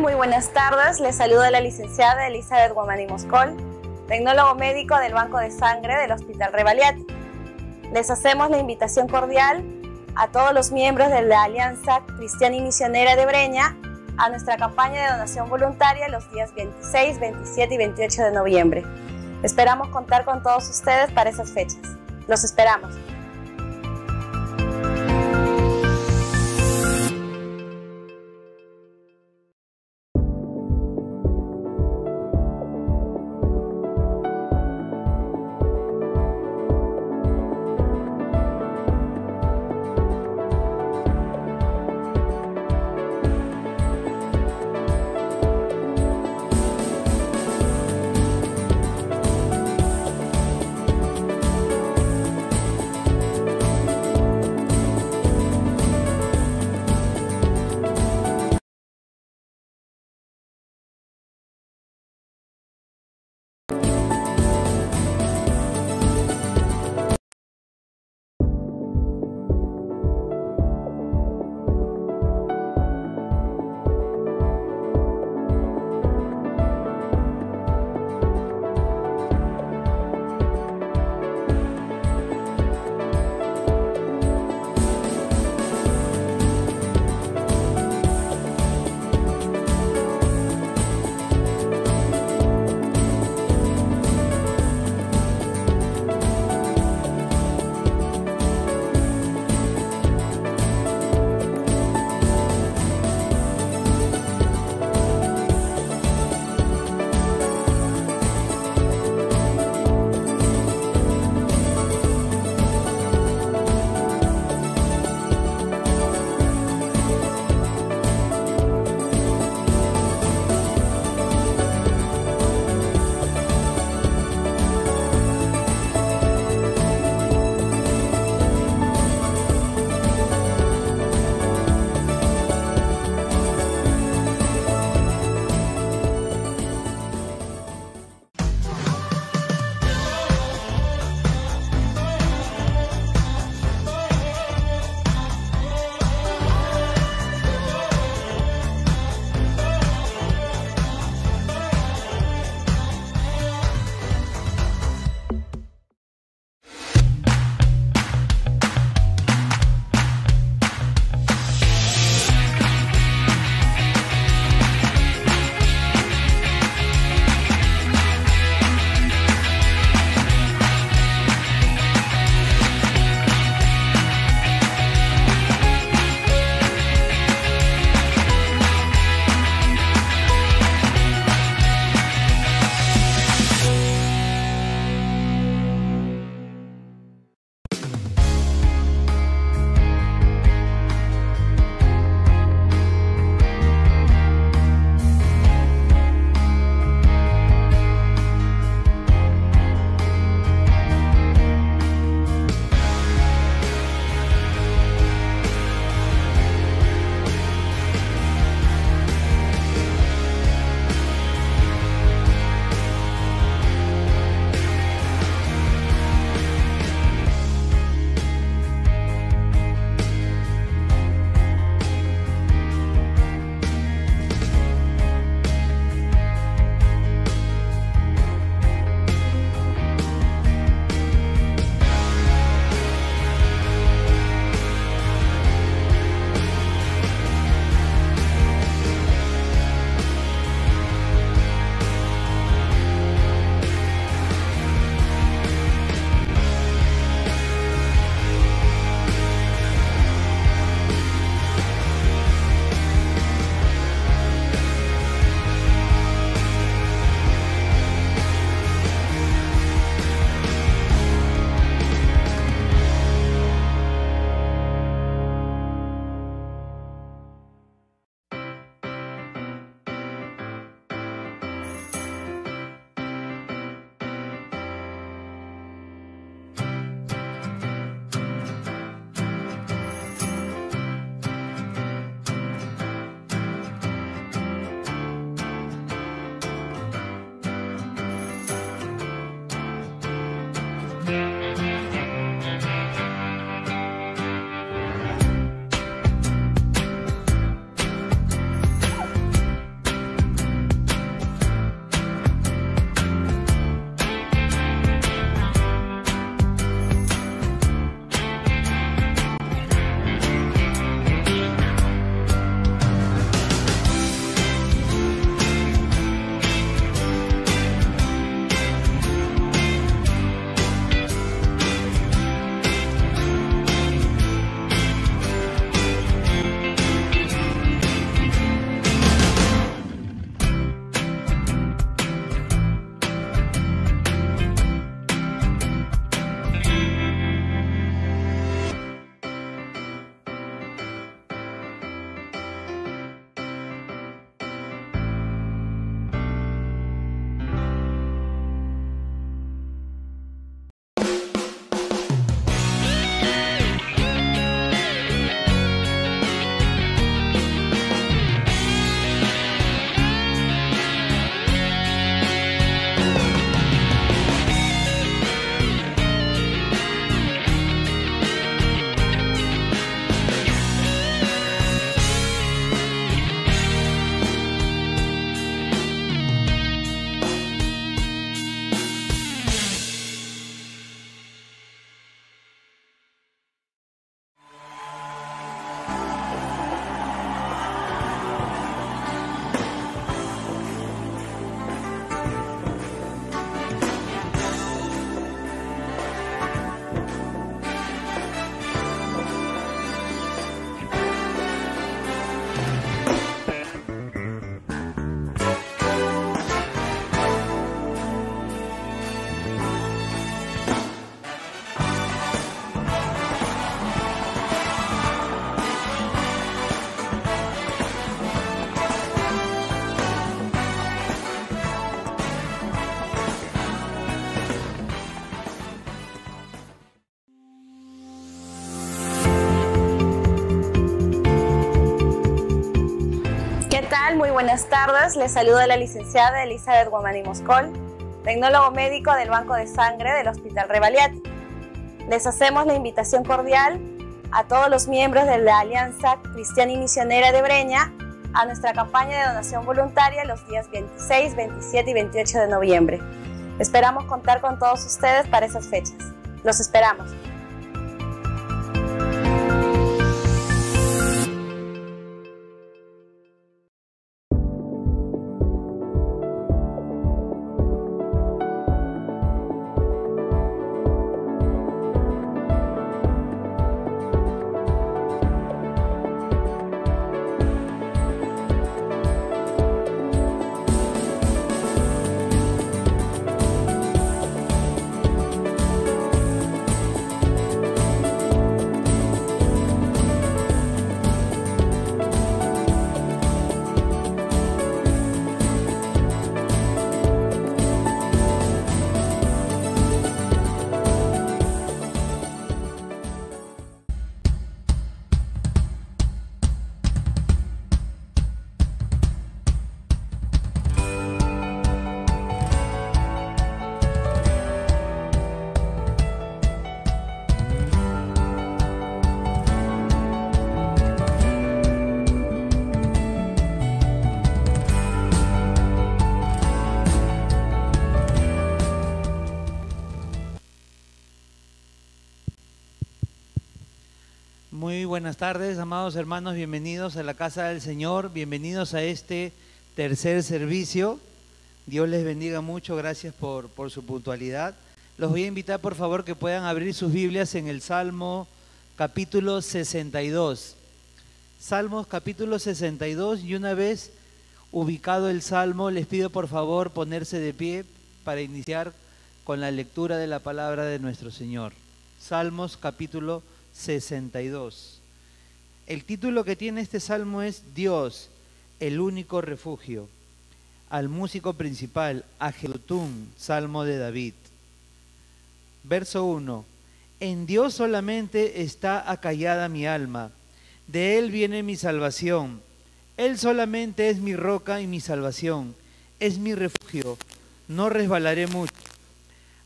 Muy buenas tardes. Les saluda la licenciada Elizabeth Guamani Moscol, tecnólogo médico del Banco de Sangre del Hospital Rebagliati. Les hacemos la invitación cordial a todos los miembros de la Alianza Cristiana y Misionera de Breña a nuestra campaña de donación voluntaria los días 26, 27 y 28 de noviembre. Esperamos contar con todos ustedes para esas fechas. Los esperamos. muy buenas tardes. Les saluda la licenciada Elizabeth Guamani Moscol, tecnólogo médico del Banco de Sangre del Hospital Rebagliati. Les hacemos la invitación cordial a todos los miembros de la Alianza Cristiana y Misionera de Breña a nuestra campaña de donación voluntaria los días 26, 27 y 28 de noviembre. Esperamos contar con todos ustedes para esas fechas. Los esperamos. Muy buenas tardes, amados hermanos, bienvenidos a la casa del Señor, bienvenidos a este tercer servicio. Dios les bendiga mucho, gracias por su puntualidad. Los voy a invitar por favor que puedan abrir sus Biblias en el Salmo capítulo 62. Salmos capítulo 62, y una vez ubicado el Salmo, les pido por favor ponerse de pie para iniciar con la lectura de la palabra de nuestro Señor. Salmos capítulo 62. El título que tiene este salmo es Dios, el único refugio. Al músico principal, a Jedutún, salmo de David. Verso 1. En Dios solamente está acallada mi alma, de Él viene mi salvación. Él solamente es mi roca y mi salvación, es mi refugio, no resbalaré mucho.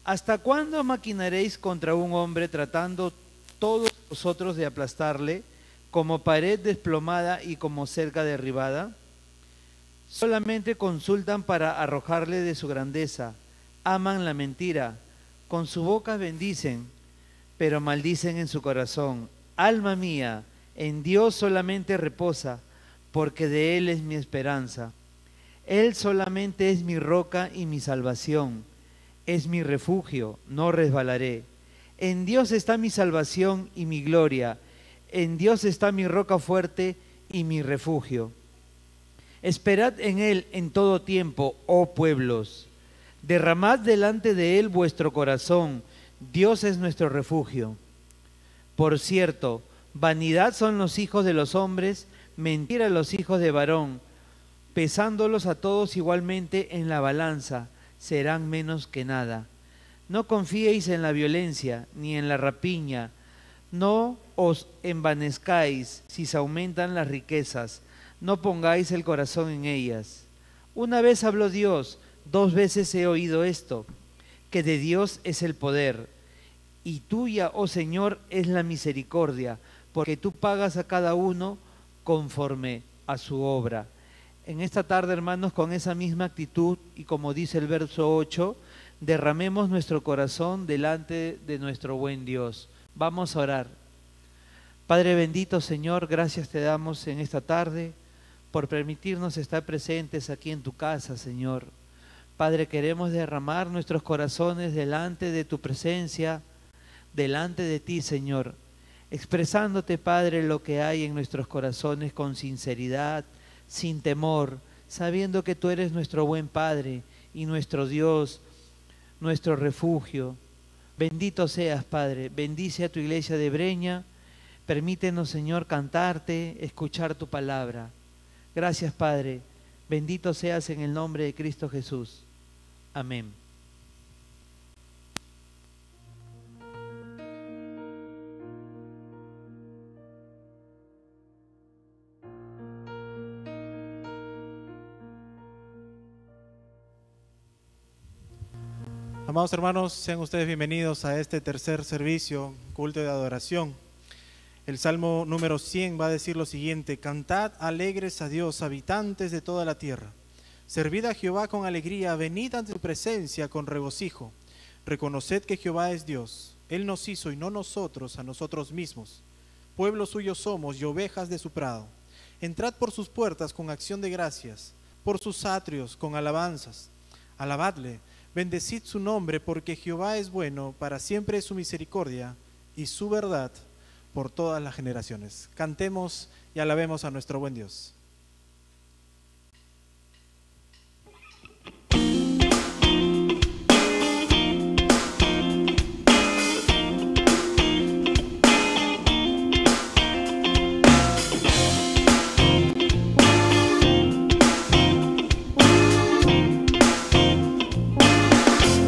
¿Hasta cuándo maquinaréis contra un hombre tratando todos vosotros de aplastarle, como pared desplomada y como cerca derribada? Solamente consultan para arrojarle de su grandeza, aman la mentira, con su boca bendicen, pero maldicen en su corazón. Alma mía, en Dios solamente reposa, porque de Él es mi esperanza. Él solamente es mi roca y mi salvación, es mi refugio, no resbalaré. En Dios está mi salvación y mi gloria, en Dios está mi roca fuerte y mi refugio. Esperad en Él en todo tiempo, oh pueblos. Derramad delante de Él vuestro corazón, Dios es nuestro refugio. Por cierto, vanidad son los hijos de los hombres, mentira los hijos de varón. Pesándolos a todos igualmente en la balanza, serán menos que nada. No confiéis en la violencia, ni en la rapiña. No os envanezcáis si se aumentan las riquezas. No pongáis el corazón en ellas. Una vez habló Dios, 2 veces he oído esto, que de Dios es el poder. Y tuya, oh Señor, es la misericordia, porque tú pagas a cada uno conforme a su obra. En esta tarde, hermanos, con esa misma actitud, y como dice el verso 8, derramemos nuestro corazón delante de nuestro buen Dios. Vamos a orar. Padre bendito, Señor, gracias te damos en esta tarde por permitirnos estar presentes aquí en tu casa, Señor. Padre, queremos derramar nuestros corazones delante de tu presencia, delante de ti, Señor, expresándote, Padre, lo que hay en nuestros corazones con sinceridad, sin temor, sabiendo que tú eres nuestro buen Padre y nuestro Dios, nuestro refugio. Bendito seas, Padre. Bendice a tu iglesia de Breña. Permítenos, Señor, cantarte, escuchar tu palabra. Gracias, Padre. Bendito seas en el nombre de Cristo Jesús. Amén. Amados hermanos, sean ustedes bienvenidos a este tercer servicio, culto de adoración. El Salmo número 100 va a decir lo siguiente: cantad alegres a Dios, habitantes de toda la tierra. Servid a Jehová con alegría, venid ante su presencia con regocijo. Reconoced que Jehová es Dios, Él nos hizo y no nosotros a nosotros mismos. Pueblo suyo somos y ovejas de su prado. Entrad por sus puertas con acción de gracias, por sus atrios con alabanzas. Alabadle, bendecid su nombre, porque Jehová es bueno, para siempre es su misericordia y su verdad por todas las generaciones. Cantemos y alabemos a nuestro buen Dios.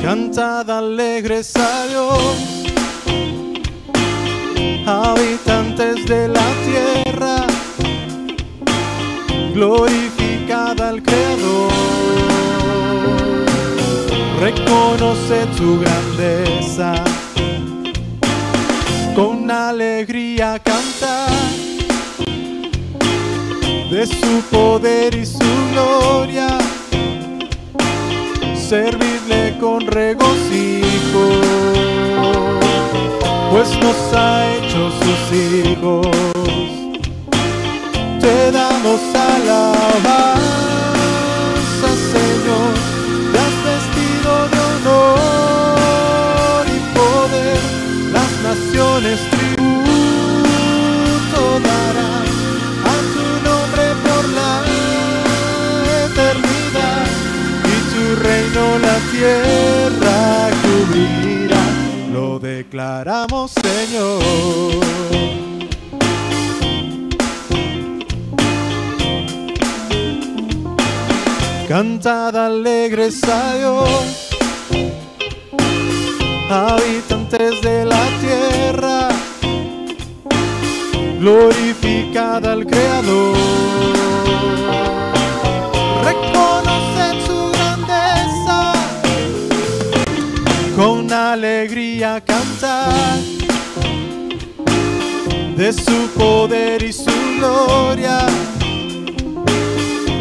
Cantad alegres a Dios, habitantes de la tierra, glorificad al Creador, reconoced su grandeza, con alegría cantad de su poder y su gloria. Servidle con regocijo, pues nos ha hecho sus hijos. Te damos alabanza, Señor, te has vestido de honor y poder. Las naciones tributo darán a tu nombre por la eternidad. Tu reino la tierra cubrirá, lo declaramos, Señor. Cantad alegres a Dios, habitantes de la tierra, glorificad al Creador. Reconoced su con alegría cantar de su poder y su gloria.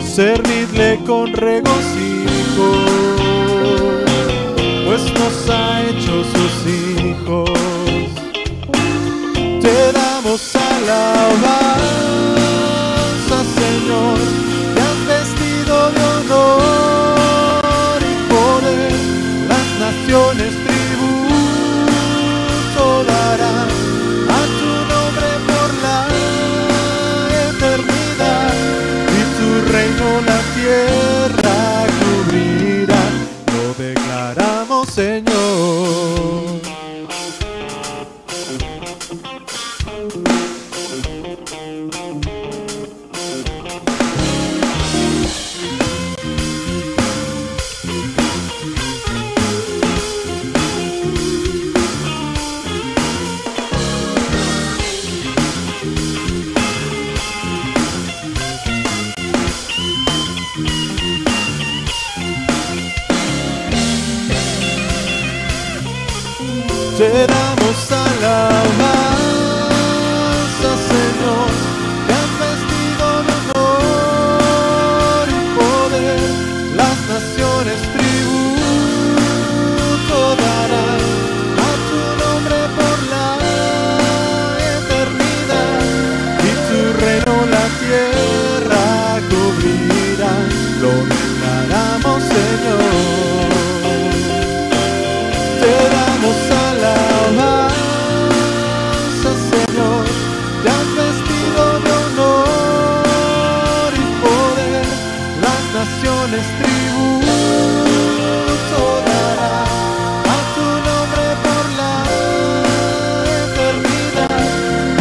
Servidle con regocijo, pues nos ha hecho sus hijos. Te damos alabanza, Señor, te has vestido de honor y poder. Las naciones tributo darán a tu nombre por la eternidad, y tu reino la tierra cubrirá, lo declaramos, Señor. Te damos alabanza, Señor, te has vestido de honor y poder. Las naciones tributo darán a tu nombre por la eternidad, y tu reino la tierra cubrirá, lo declaramos, Señor. Te damos alabanza, Señor, te has vestido de honor y poder. Las naciones tributo darán a tu nombre por la eternidad,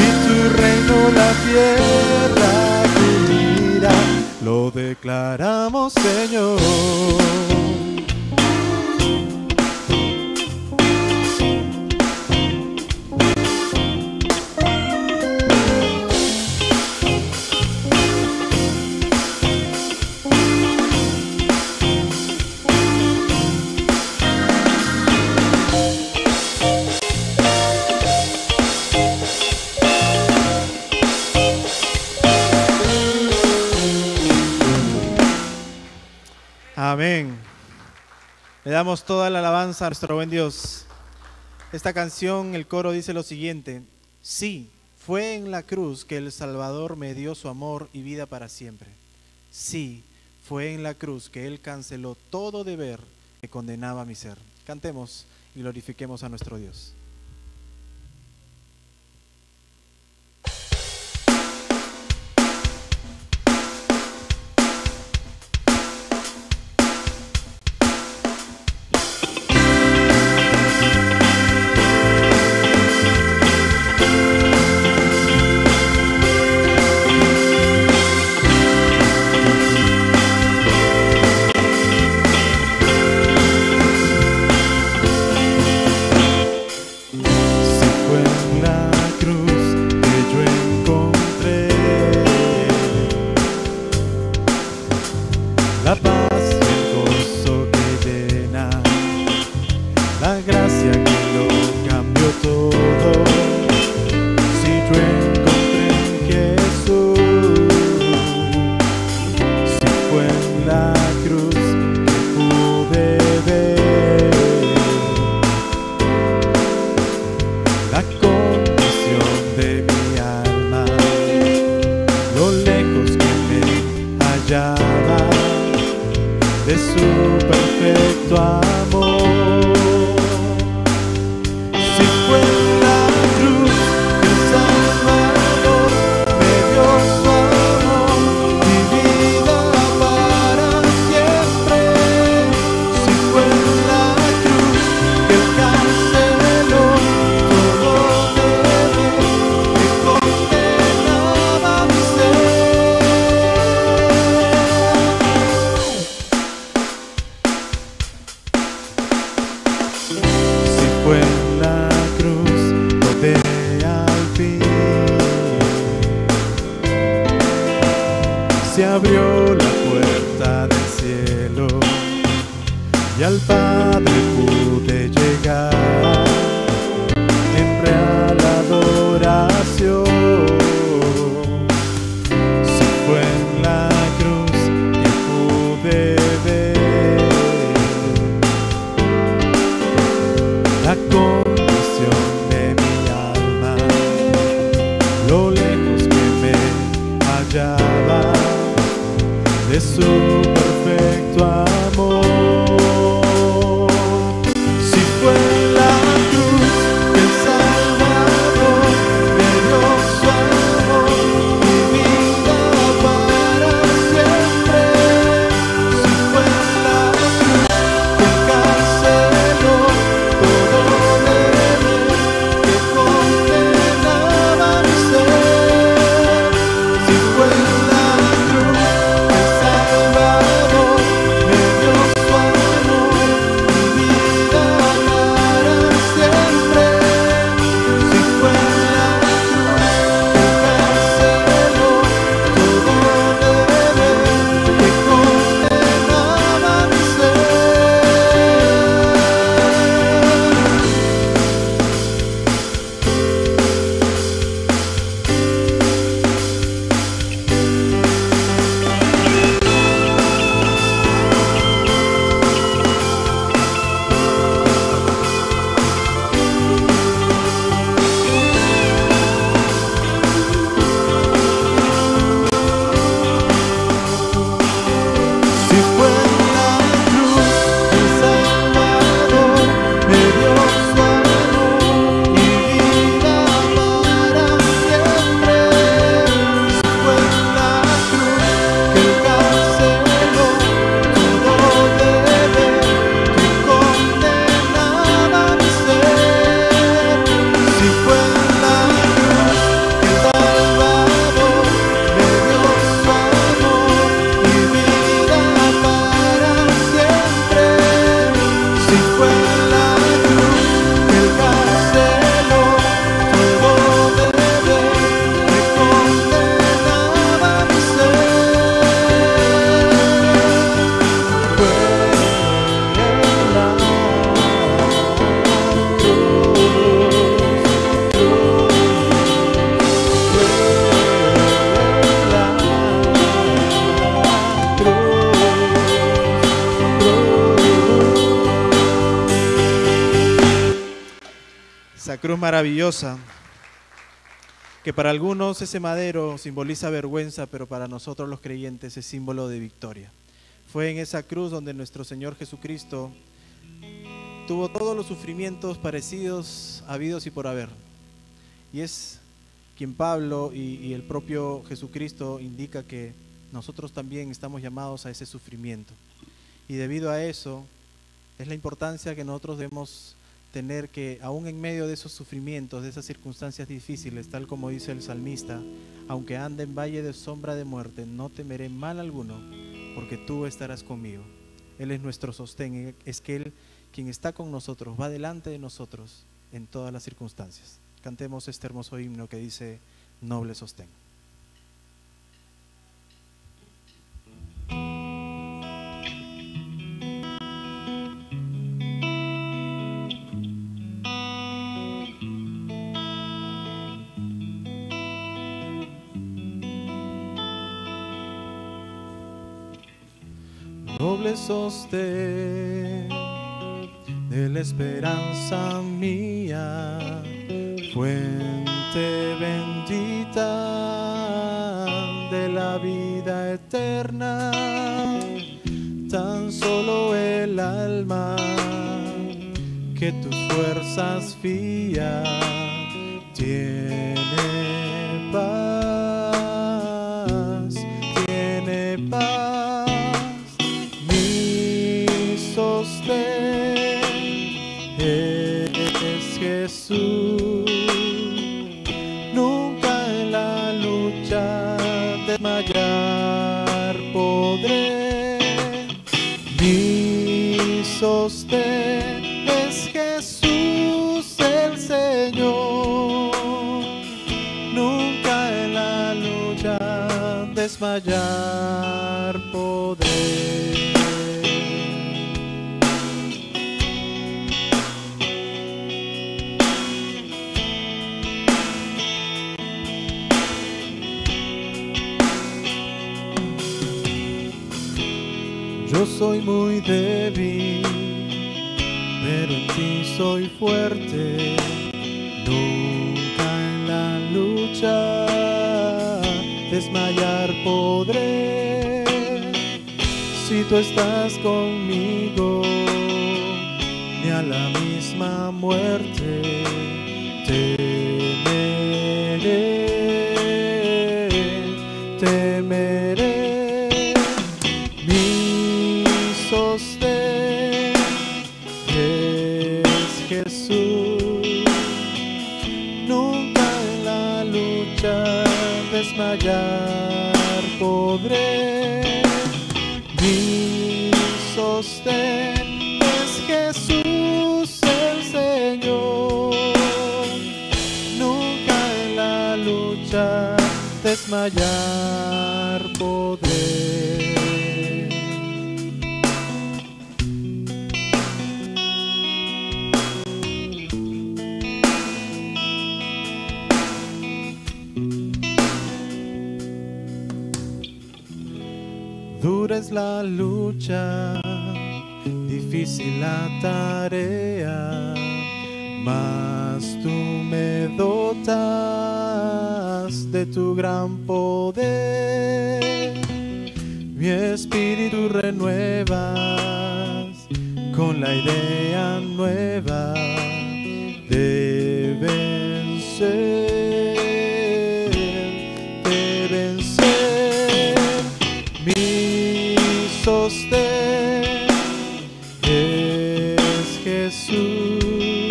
y tu reino la tierra cubrirá, lo declaramos, Señor. Amén. Le damos toda la alabanza a nuestro buen Dios. Esta canción, el coro dice lo siguiente: sí, fue en la cruz que el Salvador me dio su amor y vida para siempre. Sí, fue en la cruz que Él canceló todo deber que condenaba mi ser. Cantemos y glorifiquemos a nuestro Dios. La paz y el gozo que llena, la gracia que lo cambió todo. Si yo encontré en Jesús, si fue en la cruz que pude ver la condición de mi alma, lo lejos que me hallaba de su perfecto amor. Si fue en la cruz que el Salvador me dio su amor y vida para siempre. Si fue en la cruz que Él canceló todo deber que condenaba mi ser. Fue en la cruz donde al fin se abrió la puerta del cielo y al Padre pude llegar en real adoración. Si fue en la cruz que pude ver la condición de mi alma, lo lejos que me hallaba de su perfecto amor. Si fue en la cruz que el Salvador me dio su amor y vida para siempre. Si fue en la cruz que Él canceló todo deber que condenaba mi ser. Si fue en la cruz que el Salvador me dio esa cruz maravillosa, que para algunos ese madero simboliza vergüenza, pero para nosotros los creyentes es símbolo de victoria. Fue en esa cruz donde nuestro Señor Jesucristo tuvo todos los sufrimientos parecidos, habidos y por haber. Y es quien Pablo y el propio Jesucristo indica que nosotros también estamos llamados a ese sufrimiento. Y debido a eso, es la importancia que nosotros debemos tener, que aún en medio de esos sufrimientos, de esas circunstancias difíciles, tal como dice el salmista, aunque ande en valle de sombra de muerte, no temeré mal alguno, porque tú estarás conmigo. Él es nuestro sostén, es que Él, quien está con nosotros, va delante de nosotros en todas las circunstancias. Cantemos este hermoso himno que dice: noble sostén. Noble sostén de la esperanza mía, fuente bendita de la vida eterna, tan solo el alma que tus fuerzas fía tiene paz, tiene paz. Mi sostén es Jesús, nunca en la lucha desmayar podré. Mi sostén es Jesús el Señor, nunca en la lucha desmayar podré. Yo soy muy débil, pero en ti soy fuerte. Nunca en la lucha desmayar podré. Si tú estás conmigo, ni a la misma muerte temeré, temeré. Sostén es Jesús, nunca en la lucha desmayar podré. Mi sostén es Jesús el Señor, nunca en la lucha desmayar podré. Dura es la lucha, difícil la tarea, mas tú me dotas de tu gran poder. Mi espíritu renuevas con la idea nueva de vencer. Sostén es Jesús,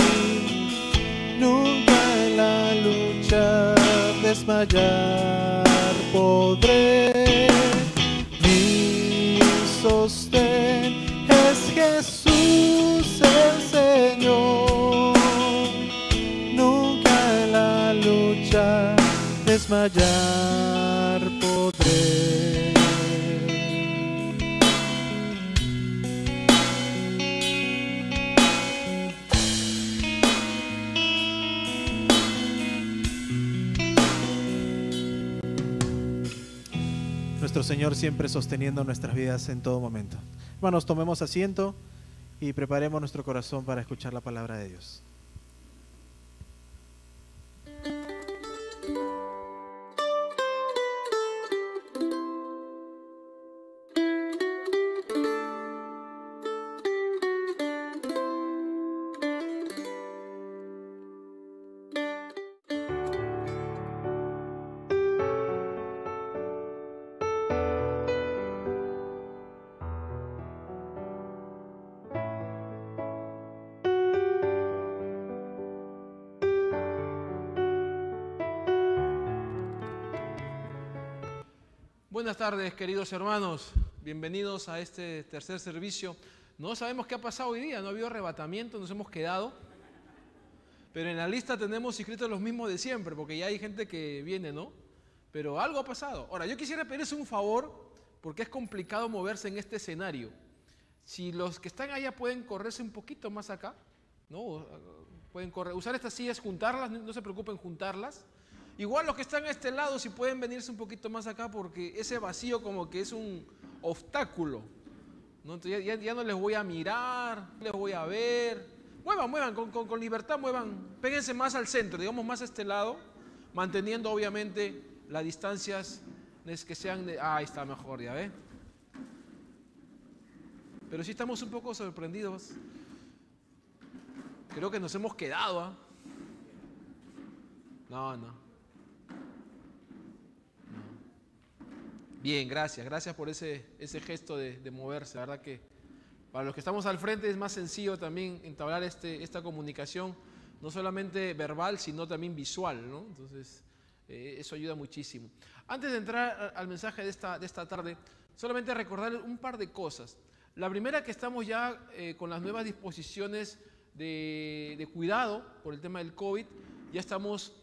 nunca en la lucha desmayar podré. Mi sostén es Jesús el Señor, nunca en la lucha desmayar podré. Nuestro Señor siempre sosteniendo nuestras vidas en todo momento. Hermanos, tomemos asiento y preparemos nuestro corazón para escuchar la palabra de Dios. Buenas tardes, queridos hermanos. Bienvenidos a este tercer servicio. No sabemos qué ha pasado hoy día, no ha habido arrebatamiento, nos hemos quedado. Pero en la lista tenemos inscritos los mismos de siempre, porque ya hay gente que viene, ¿no? Pero algo ha pasado. Ahora, yo quisiera pedirles un favor, porque es complicado moverse en este escenario. Si los que están allá pueden correrse un poquito más acá, ¿no? Pueden usar estas sillas, juntarlas, no se preocupen, juntarlas. Igual los que están a este lado, si pueden venirse un poquito más acá, porque ese vacío como que es un obstáculo, ¿no? Entonces ya no les voy a mirar, no les voy a ver. Muevan, con libertad muevan. Péguense más al centro, digamos más a este lado, manteniendo obviamente las distancias que sean de... ahí está mejor, ya ve. Pero sí estamos un poco sorprendidos. Creo que nos hemos quedado, ¿ah? No. Bien, gracias por ese gesto de moverse. La verdad que para los que estamos al frente es más sencillo también entablar esta comunicación, no solamente verbal, sino también visual, ¿no? Entonces, eso ayuda muchísimo. Antes de entrar al mensaje de esta tarde, solamente recordarles un par de cosas. La primera, que estamos ya con las nuevas disposiciones de cuidado por el tema del COVID. Ya estamos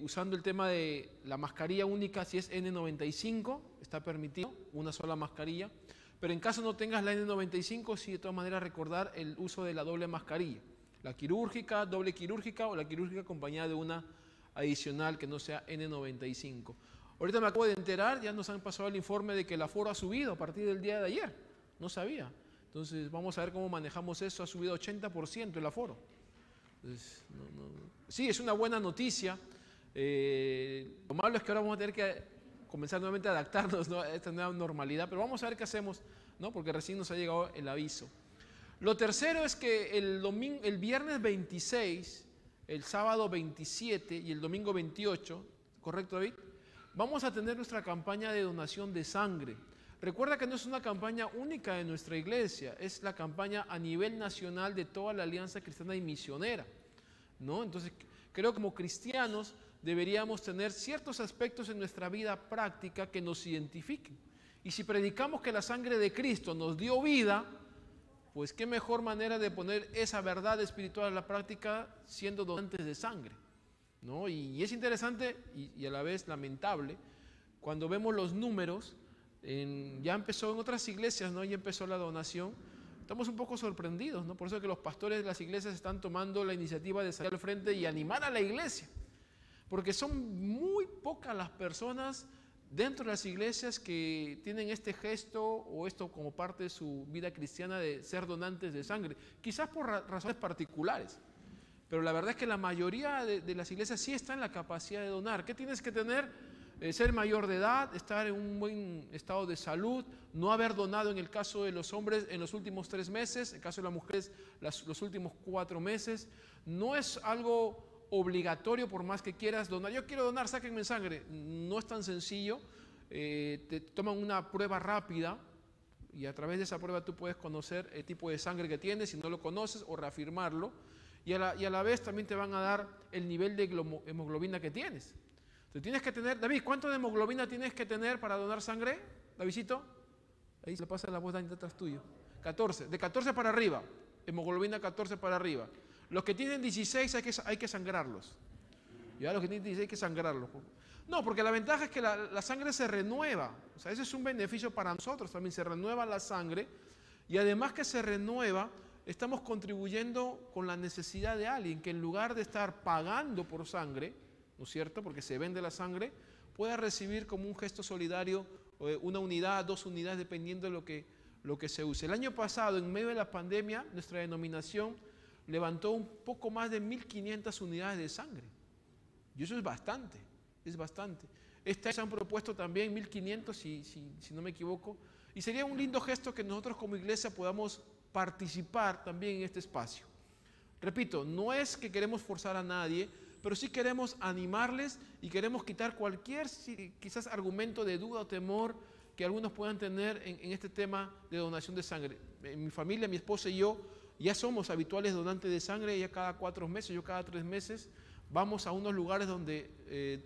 usando el tema de la mascarilla única, si es N95, está permitido, una sola mascarilla. Pero en caso no tengas la N95, sí, de todas maneras recordar el uso de la doble mascarilla. La quirúrgica, doble quirúrgica o la quirúrgica acompañada de una adicional que no sea N95. Ahorita me acabo de enterar, ya nos han pasado el informe de que el aforo ha subido a partir del día de ayer. No sabía. Entonces vamos a ver cómo manejamos eso. Ha subido 80% el aforo. Entonces, sí, es una buena noticia. Lo malo es que ahora vamos a tener que comenzar nuevamente a adaptarnos, ¿no?, a esta nueva normalidad, pero vamos a ver qué hacemos, ¿no?, porque recién nos ha llegado el aviso. Lo tercero es que el viernes 26, el sábado 27 y el domingo 28, ¿correcto, David?, vamos a tener nuestra campaña de donación de sangre. Recuerda que no es una campaña única de nuestra iglesia, es la campaña a nivel nacional de toda la Alianza Cristiana y Misionera, ¿no? Entonces, creo que como cristianos deberíamos tener ciertos aspectos en nuestra vida práctica que nos identifiquen. Y si predicamos que la sangre de Cristo nos dio vida, pues qué mejor manera de poner esa verdad espiritual a la práctica siendo donantes de sangre, ¿no? Y es interesante y a la vez lamentable cuando vemos los números. Ya empezó en otras iglesias, ¿no? Ya empezó la donación. Estamos un poco sorprendidos, ¿no? Por eso es que los pastores de las iglesias están tomando la iniciativa de salir al frente y animar a la iglesia. Porque son muy pocas las personas dentro de las iglesias que tienen este gesto o esto como parte de su vida cristiana de ser donantes de sangre. Quizás por razones particulares. Pero la verdad es que la mayoría de las iglesias sí está en la capacidad de donar. ¿Qué tienes que tener? Ser mayor de edad, estar en un buen estado de salud, no haber donado en el caso de los hombres en los últimos 3 meses, en el caso de las mujeres los últimos 4 meses. No es algo obligatorio por más que quieras donar. Yo quiero donar, sáquenme sangre. No es tan sencillo. Te toman una prueba rápida y a través de esa prueba tú puedes conocer el tipo de sangre que tienes, si no lo conoces, o reafirmarlo. Y a la vez también te van a dar el nivel de hemoglobina que tienes. Entonces tienes que tener, David, ¿cuánto de hemoglobina tienes que tener para donar sangre? Davidcito, ahí se le pasa la voz detrás tuyo. 14, de 14 para arriba, hemoglobina 14 para arriba. Los que tienen 16 hay que sangrarlos. Ya los que tienen 16 hay que sangrarlos. No, porque la ventaja es que la sangre se renueva. O sea, ese es un beneficio para nosotros también, se renueva la sangre. Y además que se renueva, estamos contribuyendo con la necesidad de alguien que en lugar de estar pagando por sangre, ¿no es cierto?, porque se vende la sangre, pueda recibir como un gesto solidario 1 unidad, 2 unidades, dependiendo de lo que se use. El año pasado, en medio de la pandemia, nuestra denominación levantó un poco más de 1.500 unidades de sangre. Y eso es bastante, es bastante. Este año se han propuesto también 1.500, si no me equivoco, y sería un lindo gesto que nosotros como iglesia podamos participar también en este espacio. Repito, no es que queremos forzar a nadie, pero sí queremos animarles y queremos quitar cualquier quizás argumento de duda o temor que algunos puedan tener en este tema de donación de sangre. En mi familia, mi esposa y yo ya somos habituales donantes de sangre. Ya cada 4 meses, yo cada 3 meses, vamos a unos lugares donde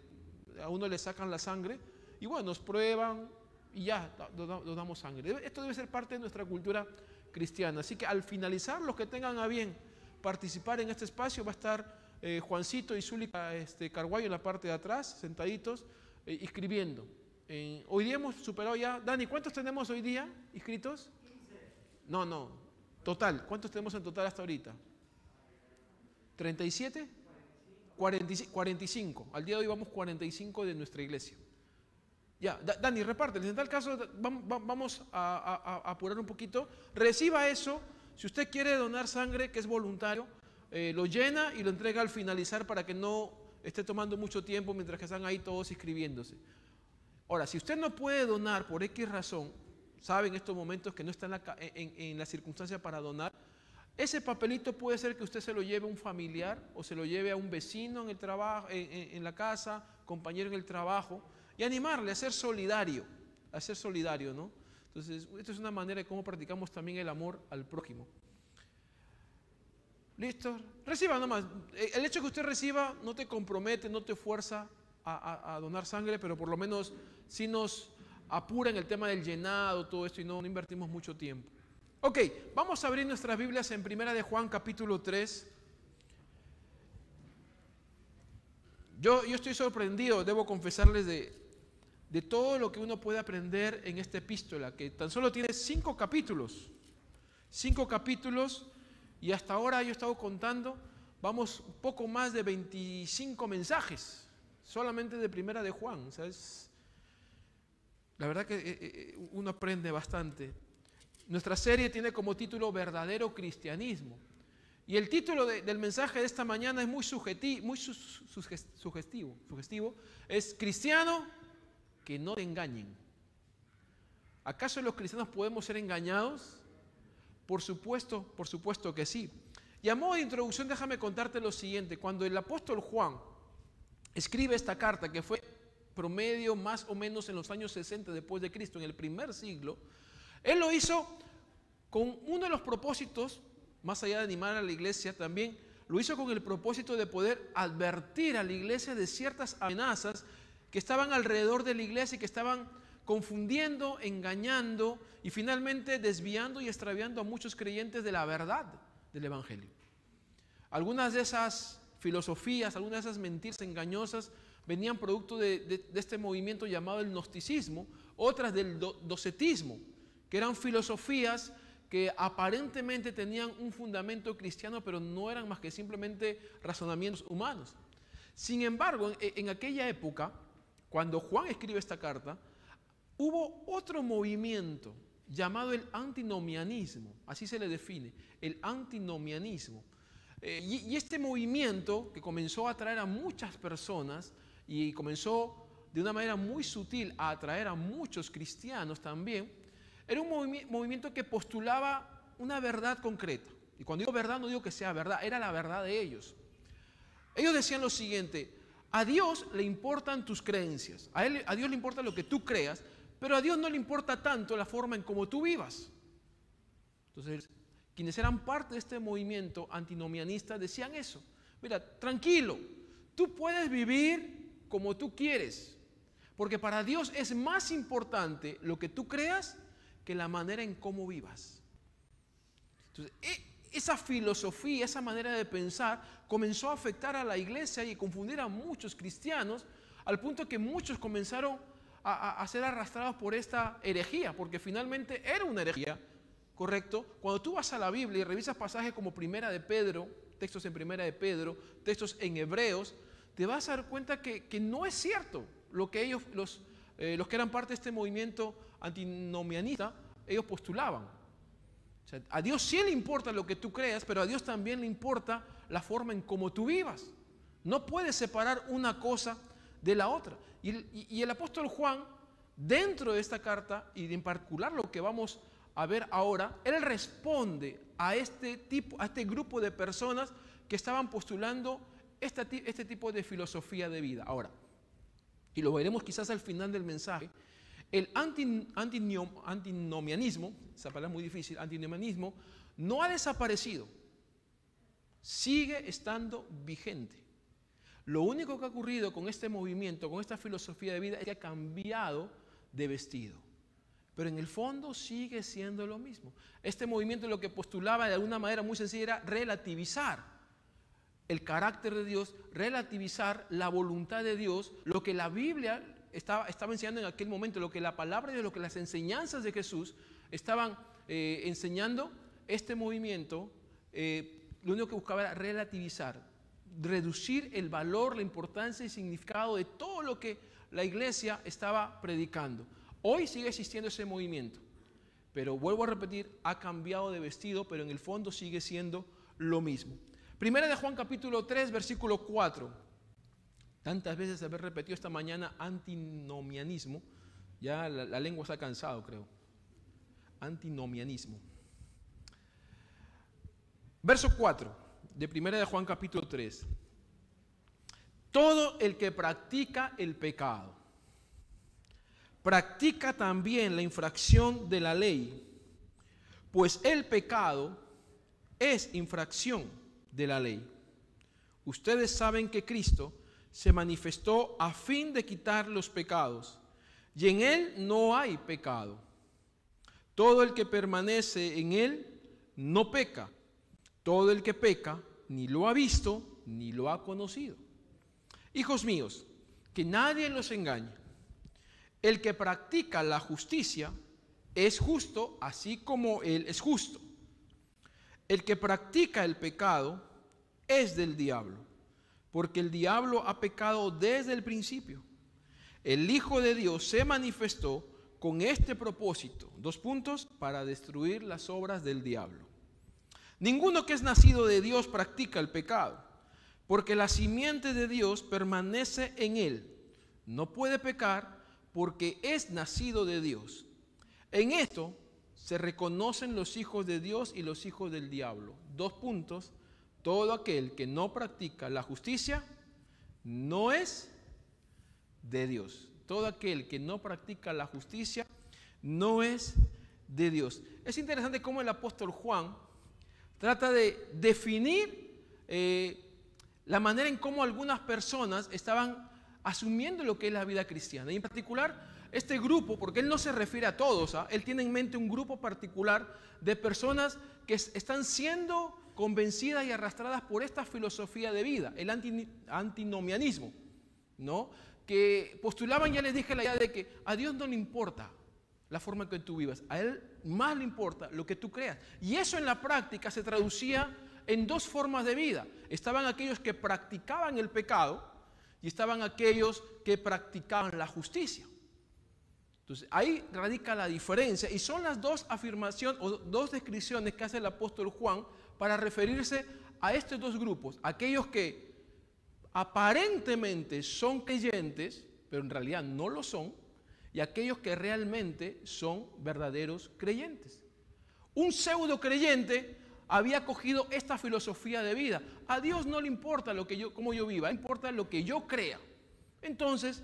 a uno le sacan la sangre y bueno, nos prueban, y ya donamos sangre. Esto debe ser parte de nuestra cultura cristiana. Así que al finalizar, los que tengan a bien participar en este espacio, va a estar Juancito y Zuli Carguayo en la parte de atrás, sentaditos, inscribiendo. Hoy día hemos superado ya, Dani, ¿cuántos tenemos hoy día inscritos? 15. No, total, ¿cuántos tenemos en total hasta ahorita? ¿37? 45. Al día de hoy vamos 45 de nuestra iglesia. Ya, Dani, repárteles. En tal caso, vamos a apurar un poquito. Reciba eso. Si usted quiere donar sangre, que es voluntario, lo llena y lo entrega al finalizar para que no esté tomando mucho tiempo mientras que están ahí todos inscribiéndose. Ahora, si usted no puede donar por X razón, sabe en estos momentos que no está en la circunstancia para donar, ese papelito puede ser que usted se lo lleve a un familiar o se lo lleve a un vecino en el trabajo, en la casa, compañero en el trabajo, y animarle a ser solidario, ¿no? Entonces, esto es una manera de cómo practicamos también el amor al prójimo. ¿Listo? Reciba nomás. El hecho de que usted reciba no te compromete, no te fuerza a donar sangre, pero por lo menos sí nos apura en el tema del llenado, todo esto, y no invertimos mucho tiempo. Ok, vamos a abrir nuestras Biblias en 1 de Juan capítulo 3. Yo estoy sorprendido, debo confesarles, de todo lo que uno puede aprender en esta epístola, que tan solo tiene 5 capítulos. 5 capítulos, y hasta ahora yo he estado contando, vamos un poco más de 25 mensajes, solamente de 1 de Juan. O sea, la verdad que uno aprende bastante. Nuestra serie tiene como título Verdadero Cristianismo. Y el título del mensaje de esta mañana es muy sugestivo. Es Cristiano, que no te engañen. ¿Acaso los cristianos podemos ser engañados? Por supuesto que sí. Y a modo de introducción, déjame contarte lo siguiente. Cuando el apóstol Juan escribe esta carta, que fue promedio más o menos en los años 60 después de Cristo, en el primer siglo, él lo hizo con uno de los propósitos, más allá de animar a la iglesia, también lo hizo con el propósito de poder advertir a la iglesia de ciertas amenazas que estaban alrededor de la iglesia y que estaban confundiendo, engañando y finalmente desviando y extraviando a muchos creyentes de la verdad del Evangelio. Algunas de esas filosofías, algunas de esas mentiras engañosas venían producto de este movimiento llamado el gnosticismo, otras del docetismo, que eran filosofías que aparentemente tenían un fundamento cristiano, pero no eran más que simplemente razonamientos humanos. Sin embargo, en aquella época, cuando Juan escribe esta carta, hubo otro movimiento llamado el antinomianismo, así se le define, el antinomianismo. Y este movimiento, que comenzó a atraer a muchas personas y comenzó de una manera muy sutil a atraer a muchos cristianos también, era un movimiento que postulaba una verdad concreta. Y cuando digo verdad, no digo que sea verdad, era la verdad de ellos. Ellos decían lo siguiente: a Dios le importan tus creencias, a Dios le importa lo que tú creas, pero a Dios no le importa tanto la forma en cómo tú vivas. Entonces, quienes eran parte de este movimiento antinomianista decían eso: mira, tranquilo, tú puedes vivir como tú quieres, porque para Dios es más importante lo que tú creas que la manera en cómo vivas. Entonces, esa filosofía, esa manera de pensar comenzó a afectar a la iglesia y confundir a muchos cristianos, al punto que muchos comenzaron a ser arrastrados por esta herejía, porque finalmente era una herejía, ¿correcto? Cuando tú vas a la Biblia y revisas pasajes como Primera de Pedro, textos en Primera de Pedro, textos en Hebreos, te vas a dar cuenta que no es cierto lo que ellos, los que eran parte de este movimiento antinomianista, ellos postulaban. O sea, a Dios sí le importa lo que tú creas, pero a Dios también le importa la forma en cómo tú vivas. No puedes separar una cosa de la otra. Y el apóstol Juan, dentro de esta carta, y en particular lo que vamos a ver ahora, él responde a este grupo de personas que estaban postulando este tipo de filosofía de vida. Ahora, y lo veremos quizás al final del mensaje, el antinomianismo, esa palabra es muy difícil, antinomianismo, no ha desaparecido, sigue estando vigente. Lo único que ha ocurrido con este movimiento, con esta filosofía de vida, es que ha cambiado de vestido. pero en el fondo sigue siendo lo mismo. Este movimiento lo que postulaba de alguna manera muy sencilla era relativizar el carácter de Dios, relativizar la voluntad de Dios, lo que la Biblia estaba enseñando en aquel momento, lo que la palabra de Dios, lo que las enseñanzas de Jesús estaban enseñando. Este movimiento lo único que buscaba era relativizar, reducir el valor, la importancia y significado de todo lo que la iglesia estaba predicando. Hoy sigue existiendo ese movimiento, pero vuelvo a repetir, ha cambiado de vestido, pero en el fondo sigue siendo lo mismo. Primera de Juan capítulo 3, versículo 4. Tantas veces haber repetido esta mañana antinomianismo, ya la lengua está cansado, creo. Antinomianismo. Verso 4 de Primera de Juan capítulo 3. Todo el que practica el pecado, practica también la infracción de la ley, pues el pecado es infracción de la ley. Ustedes saben que Cristo se manifestó a fin de quitar los pecados, y en Él no hay pecado. Todo el que permanece en Él no peca. Todo el que peca ni lo ha visto ni lo ha conocido. Hijos míos, que nadie los engañe. El que practica la justicia es justo, así como Él es justo. El que practica el pecado es del diablo, porque el diablo ha pecado desde el principio. El Hijo de Dios se manifestó con este propósito, 2 puntos, para destruir las obras del diablo. Ninguno que es nacido de Dios practica el pecado, porque la simiente de Dios permanece en él. No puede pecar porque es nacido de Dios. En esto se reconocen los hijos de Dios y los hijos del diablo. 2 puntos. Todo aquel que no practica la justicia no es de Dios. Todo aquel que no practica la justicia no es de Dios. Es interesante cómo el apóstol Juan trata de definir la manera en cómo algunas personas estaban asumiendo lo que es la vida cristiana. Y en particular, este grupo, porque él no se refiere a todos, él tiene en mente un grupo particular de personas que están siendo convencidas y arrastradas por esta filosofía de vida, el antinomianismo, ¿no? Que postulaban, ya les dije, la idea de que a Dios no le importa la forma en que tú vivas, a Él más le importa lo que tú creas. Y eso en la práctica se traducía en 2 formas de vida. Estaban aquellos que practicaban el pecado y estaban aquellos que practicaban la justicia. Entonces ahí radica la diferencia y son las 2 afirmaciones o 2 descripciones que hace el apóstol Juan para referirse a estos 2 grupos. Aquellos que aparentemente son creyentes, pero en realidad no lo son, y aquellos que realmente son verdaderos creyentes. Un pseudo creyente había cogido esta filosofía de vida. A Dios no le importa cómo yo viva, le importa lo que yo crea. Entonces,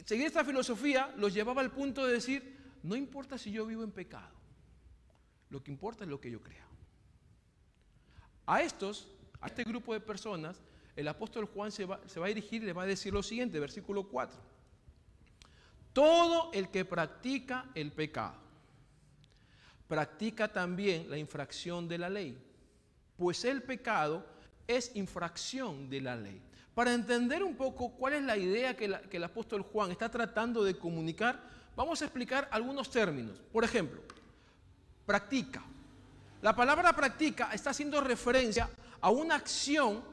seguir esta filosofía los llevaba al punto de decir, no importa si yo vivo en pecado, lo que importa es lo que yo crea. A este grupo de personas, el apóstol Juan se va a dirigir y le va a decir lo siguiente, versículo 4. Todo el que practica el pecado, practica también la infracción de la ley, pues el pecado es infracción de la ley. Para entender un poco cuál es la idea que el apóstol Juan está tratando de comunicar, vamos a explicar algunos términos. Por ejemplo, practica. La palabra practica está haciendo referencia a una acción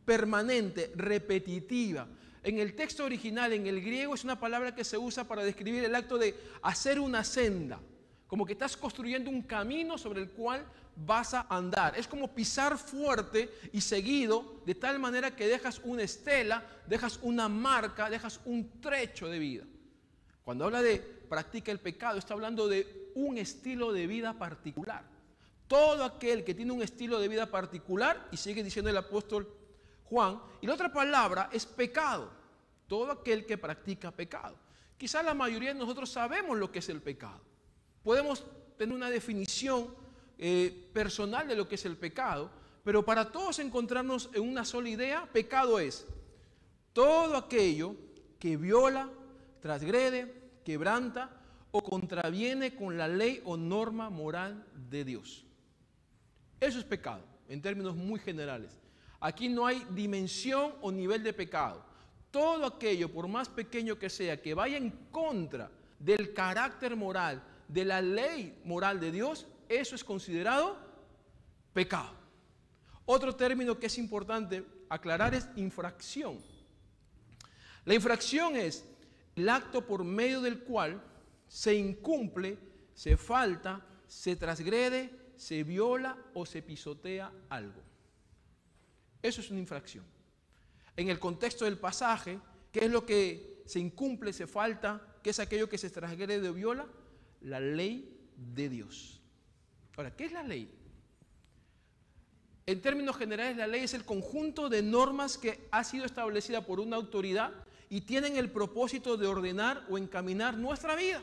permanente, repetitiva. En el texto original, en el griego, es una palabra que se usa para describir el acto de hacer una senda. Como que estás construyendo un camino sobre el cual vas a andar. Es como pisar fuerte y seguido, de tal manera que dejas una estela, dejas una marca, dejas un trecho de vida. Cuando habla de practica el pecado, está hablando de un estilo de vida particular. Todo aquel que tiene un estilo de vida particular, y sigue diciendo el apóstol Juan, y la otra palabra es pecado. Todo aquel que practica pecado. Quizás la mayoría de nosotros sabemos lo que es el pecado. Podemos tener una definición personal de lo que es el pecado, pero para todos encontrarnos en una sola idea, pecado es todo aquello que viola, transgrede, quebranta o contraviene con la ley o norma moral de Dios. Eso es pecado, en términos muy generales. Aquí no hay dimensión o nivel de pecado. Todo aquello, por más pequeño que sea, que vaya en contra del carácter moral, de la ley moral de Dios, eso es considerado pecado. Otro término que es importante aclarar es infracción. La infracción es el acto por medio del cual se incumple, se falta, se transgrede, se viola o se pisotea algo. Eso es una infracción. En el contexto del pasaje, ¿qué es lo que se incumple, se falta? ¿Qué es aquello que se transgrede o viola? La ley de Dios. Ahora, ¿qué es la ley? En términos generales, la ley es el conjunto de normas que ha sido establecida por una autoridad y tienen el propósito de ordenar o encaminar nuestra vida.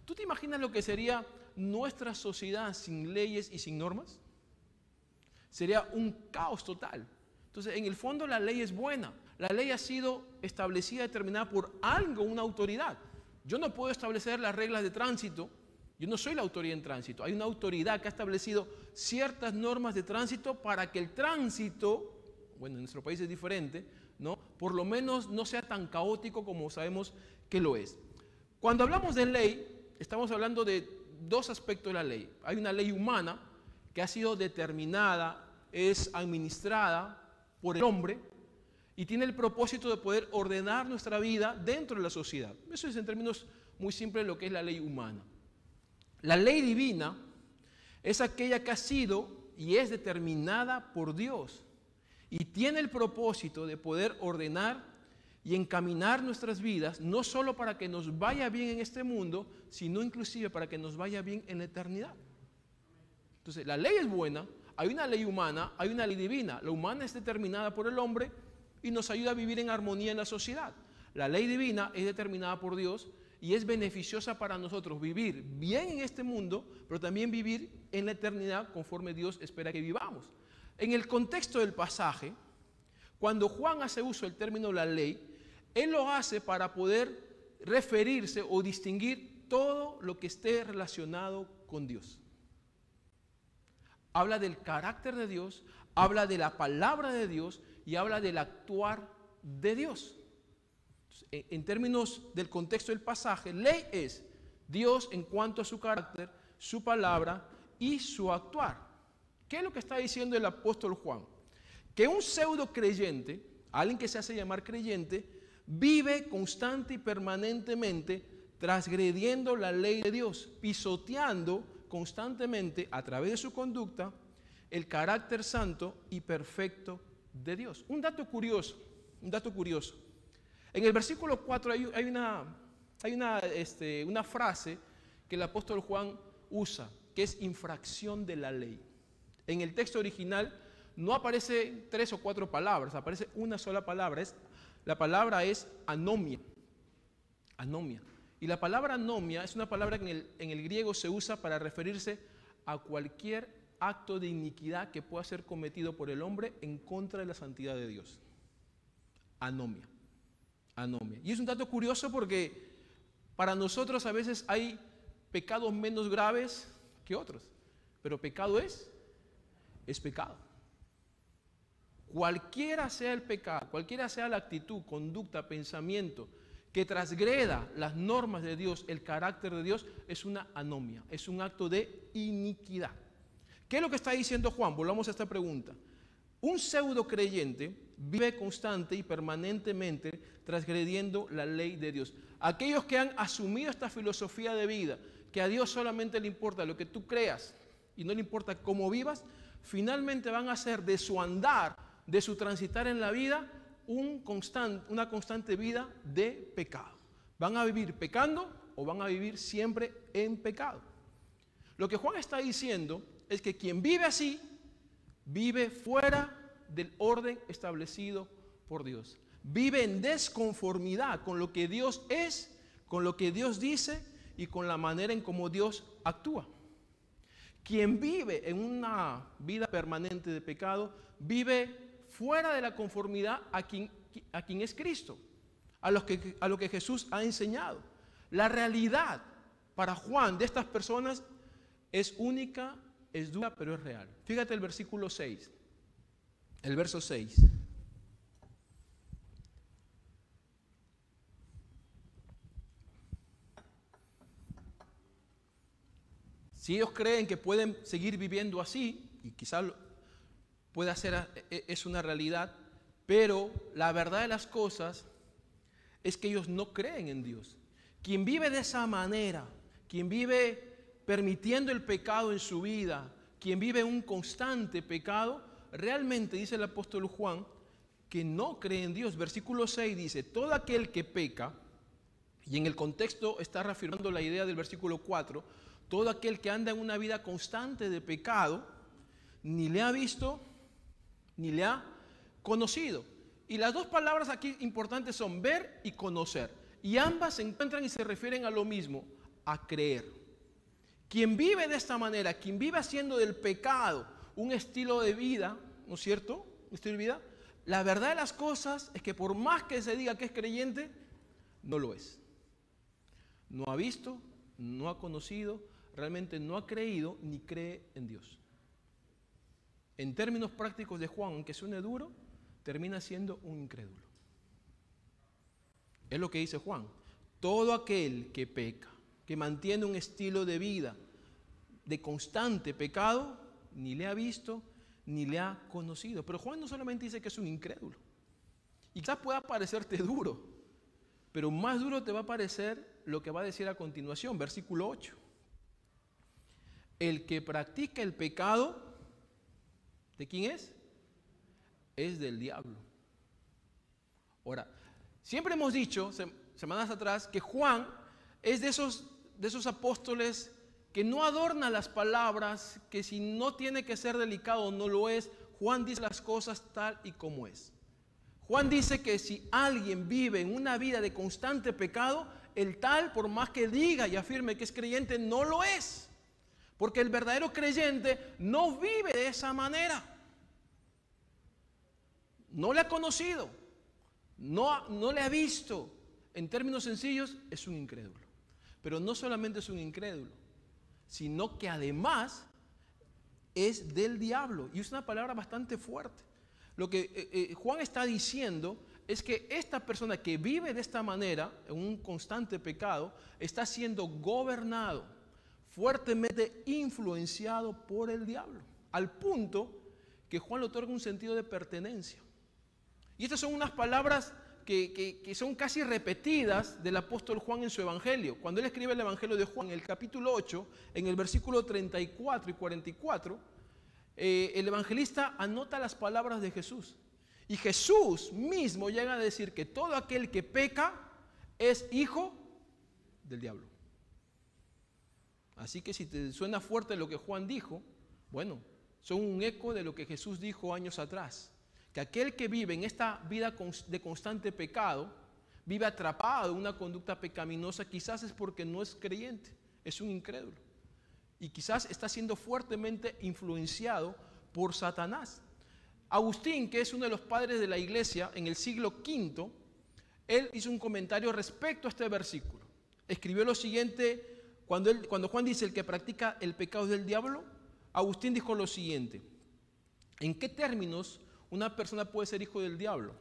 ¿Tú te imaginas lo que sería nuestra sociedad sin leyes y sin normas? Sería un caos total. Entonces, en el fondo la ley es buena. La ley ha sido establecida, determinada por algo, una autoridad. Yo no puedo establecer las reglas de tránsito. Yo no soy la autoridad en tránsito. Hay una autoridad que ha establecido ciertas normas de tránsito para que el tránsito, bueno, en nuestro país es diferente, ¿no? Por lo menos no sea tan caótico como sabemos que lo es. Cuando hablamos de ley, estamos hablando de dos aspectos de la ley. Hay una ley humana que ha sido determinada, es administrada por el hombre y tiene el propósito de poder ordenar nuestra vida dentro de la sociedad. Eso es en términos muy simples lo que es la ley humana. La ley divina es aquella que ha sido y es determinada por Dios y tiene el propósito de poder ordenar y encaminar nuestras vidas, no solo para que nos vaya bien en este mundo, sino inclusive para que nos vaya bien en la eternidad. Entonces, la ley es buena, hay una ley humana, hay una ley divina. La humana es determinada por el hombre y nos ayuda a vivir en armonía en la sociedad. La ley divina es determinada por Dios y es beneficiosa para nosotros vivir bien en este mundo, pero también vivir en la eternidad conforme Dios espera que vivamos. En el contexto del pasaje, cuando Juan hace uso del término la ley, él lo hace para poder referirse o distinguir todo lo que esté relacionado con Dios. Habla del carácter de Dios, habla de la palabra de Dios y habla del actuar de Dios. En términos del contexto del pasaje, ley es Dios en cuanto a su carácter, su palabra y su actuar. ¿Qué es lo que está diciendo el apóstol Juan? Que un pseudo creyente, alguien que se hace llamar creyente, vive constante y permanentemente transgrediendo la ley de Dios, pisoteando constantemente a través de su conducta el carácter santo y perfecto de Dios. Un dato curioso. En el versículo 4 hay una frase que el apóstol Juan usa, que es infracción de la ley. En el texto original no aparece 3 o 4 palabras, aparece una sola palabra. La palabra es anomia. Anomia. Y la palabra anomia es una palabra que en el griego se usa para referirse a cualquier acto de iniquidad que pueda ser cometido por el hombre en contra de la santidad de Dios. Anomia. Anomia. Y es un dato curioso porque para nosotros a veces hay pecados menos graves que otros, pero pecado es pecado. Cualquiera sea el pecado, cualquiera sea la actitud, conducta, pensamiento que transgreda las normas de Dios, el carácter de Dios, es una anomia, es un acto de iniquidad. ¿Qué es lo que está diciendo Juan? Volvamos a esta pregunta. Un pseudo creyente vive constante y permanentemente transgrediendo la ley de Dios. Aquellos que han asumido esta filosofía de vida, que a Dios solamente le importa lo que tú creas y no le importa cómo vivas, finalmente van a hacer de su andar, de su transitar en la vida, una constante vida de pecado. ¿Van a vivir pecando o van a vivir siempre en pecado? Lo que Juan está diciendo es que quien vive así, vive fuera del orden establecido por Dios. Vive en desconformidad con lo que Dios es, con lo que Dios dice y con la manera en cómo Dios actúa. Quien vive en una vida permanente de pecado, vive fuera de la conformidad a quien es Cristo, a lo que Jesús ha enseñado. La realidad para Juan de estas personas es única, es dura, pero es real. Fíjate el versículo 6, el verso 6. Si ellos creen que pueden seguir viviendo así, y quizás pueda ser, es una realidad, pero la verdad de las cosas es que ellos no creen en Dios. Quien vive de esa manera, quien vive permitiendo el pecado en su vida, quien vive un constante pecado, realmente dice el apóstol Juan que no cree en Dios. Versículo 6 dice, todo aquel que peca, y en el contexto está reafirmando la idea del versículo 4, todo aquel que anda en una vida constante de pecado, ni le ha visto, ni le ha conocido. Y las dos palabras aquí importantes son ver y conocer. Y ambas se encuentran y se refieren a lo mismo, a creer. Quien vive de esta manera, quien vive haciendo del pecado un estilo de vida, ¿no es cierto? Un estilo de vida. La verdad de las cosas es que por más que se diga que es creyente, no lo es. No ha visto, no ha conocido, realmente no ha creído ni cree en Dios. En términos prácticos de Juan, aunque suene duro, termina siendo un incrédulo. Es lo que dice Juan. Todo aquel que peca, que mantiene un estilo de vida de constante pecado, ni le ha visto, ni le ha conocido. Pero Juan no solamente dice que es un incrédulo. Y quizás pueda parecerte duro, pero más duro te va a parecer lo que va a decir a continuación, versículo 8. El que practica el pecado, ¿de quién es? Es del diablo. Ahora, siempre hemos dicho, semanas atrás, que Juan es de esos apóstoles que no adorna las palabras, que si no tiene que ser delicado no lo es. Juan dice las cosas tal y como es. Juan dice que si alguien vive en una vida de constante pecado, el tal, por más que diga y afirme que es creyente, no lo es. Porque el verdadero creyente no vive de esa manera. No le ha conocido, no le ha visto. En términos sencillos, es un incrédulo. Pero no solamente es un incrédulo, sino que además es del diablo. Y es una palabra bastante fuerte. Lo que Juan está diciendo es que esta persona que vive de esta manera, en un constante pecado, está siendo gobernado, fuertemente influenciado por el diablo, al punto que Juan le otorga un sentido de pertenencia. Y estas son unas palabras que son casi repetidas del apóstol Juan en su evangelio. Cuando él escribe el evangelio de Juan, en el capítulo 8, en el versículo 34 y 44, el evangelista anota las palabras de Jesús. Y Jesús mismo llega a decir que todo aquel que peca es hijo del diablo. Así que si te suena fuerte lo que Juan dijo, bueno, son un eco de lo que Jesús dijo años atrás. Que aquel que vive en esta vida de constante pecado, vive atrapado en una conducta pecaminosa, quizás es porque no es creyente, es un incrédulo. Y quizás está siendo fuertemente influenciado por Satanás. Agustín, que es uno de los padres de la iglesia en el siglo V, él hizo un comentario respecto a este versículo. Escribió lo siguiente, cuando Juan dice el que practica el pecado es del diablo, Agustín dijo lo siguiente: ¿en qué términos una persona puede ser hijo del diablo?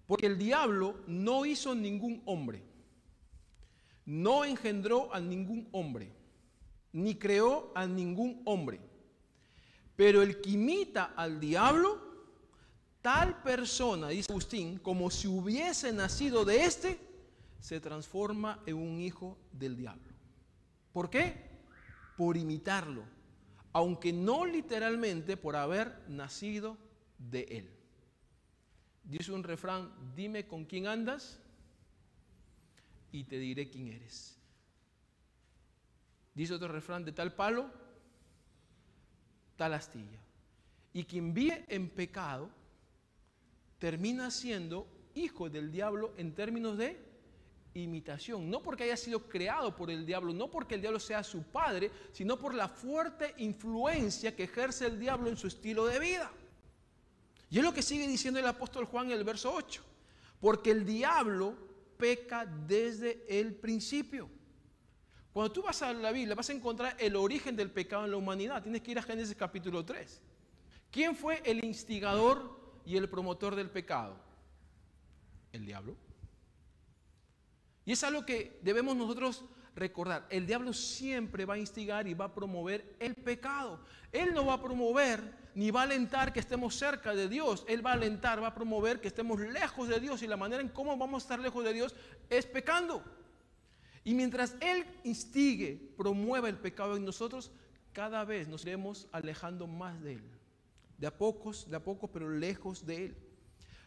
Porque el diablo no hizo ningún hombre, no engendró a ningún hombre, ni creó a ningún hombre. Pero el que imita al diablo, tal persona, dice Agustín, como si hubiese nacido de éste, se transforma en un hijo del diablo. ¿Por qué? Por imitarlo, aunque no literalmente por haber nacido de él. Dice un refrán: dime con quién andas y te diré quién eres. Dice otro refrán: de tal palo, tal astilla. Y quien vive en pecado termina siendo hijo del diablo en términos de imitación, no porque haya sido creado por el diablo, no porque el diablo sea su padre, sino por la fuerte influencia que ejerce el diablo en su estilo de vida. Y es lo que sigue diciendo el apóstol Juan en el verso 8, porque el diablo peca desde el principio. Cuando tú vas a la Biblia vas a encontrar el origen del pecado en la humanidad. Tienes que ir a Génesis capítulo 3. ¿Quién fue el instigador y el promotor del pecado? El diablo. Y es algo que debemos nosotros recordar. El diablo siempre va a instigar y va a promover el pecado. Él no va a promover ni va a alentar que estemos cerca de Dios. Él va a alentar, va a promover que estemos lejos de Dios. Y la manera en cómo vamos a estar lejos de Dios es pecando. Y mientras Él instigue, promueva el pecado en nosotros, cada vez nos iremos alejando más de Él. De a pocos, pero lejos de Él.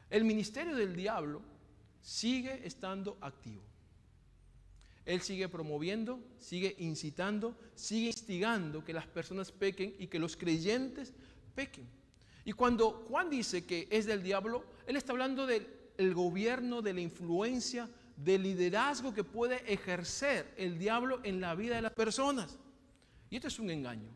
El ministerio del diablo sigue estando activo. Él sigue promoviendo, sigue incitando, sigue instigando que las personas pequen y que los creyentes pequen. Y cuando Juan dice que es del diablo, él está hablando del gobierno, de la influencia, del liderazgo que puede ejercer el diablo en la vida de las personas. Y esto es un engaño.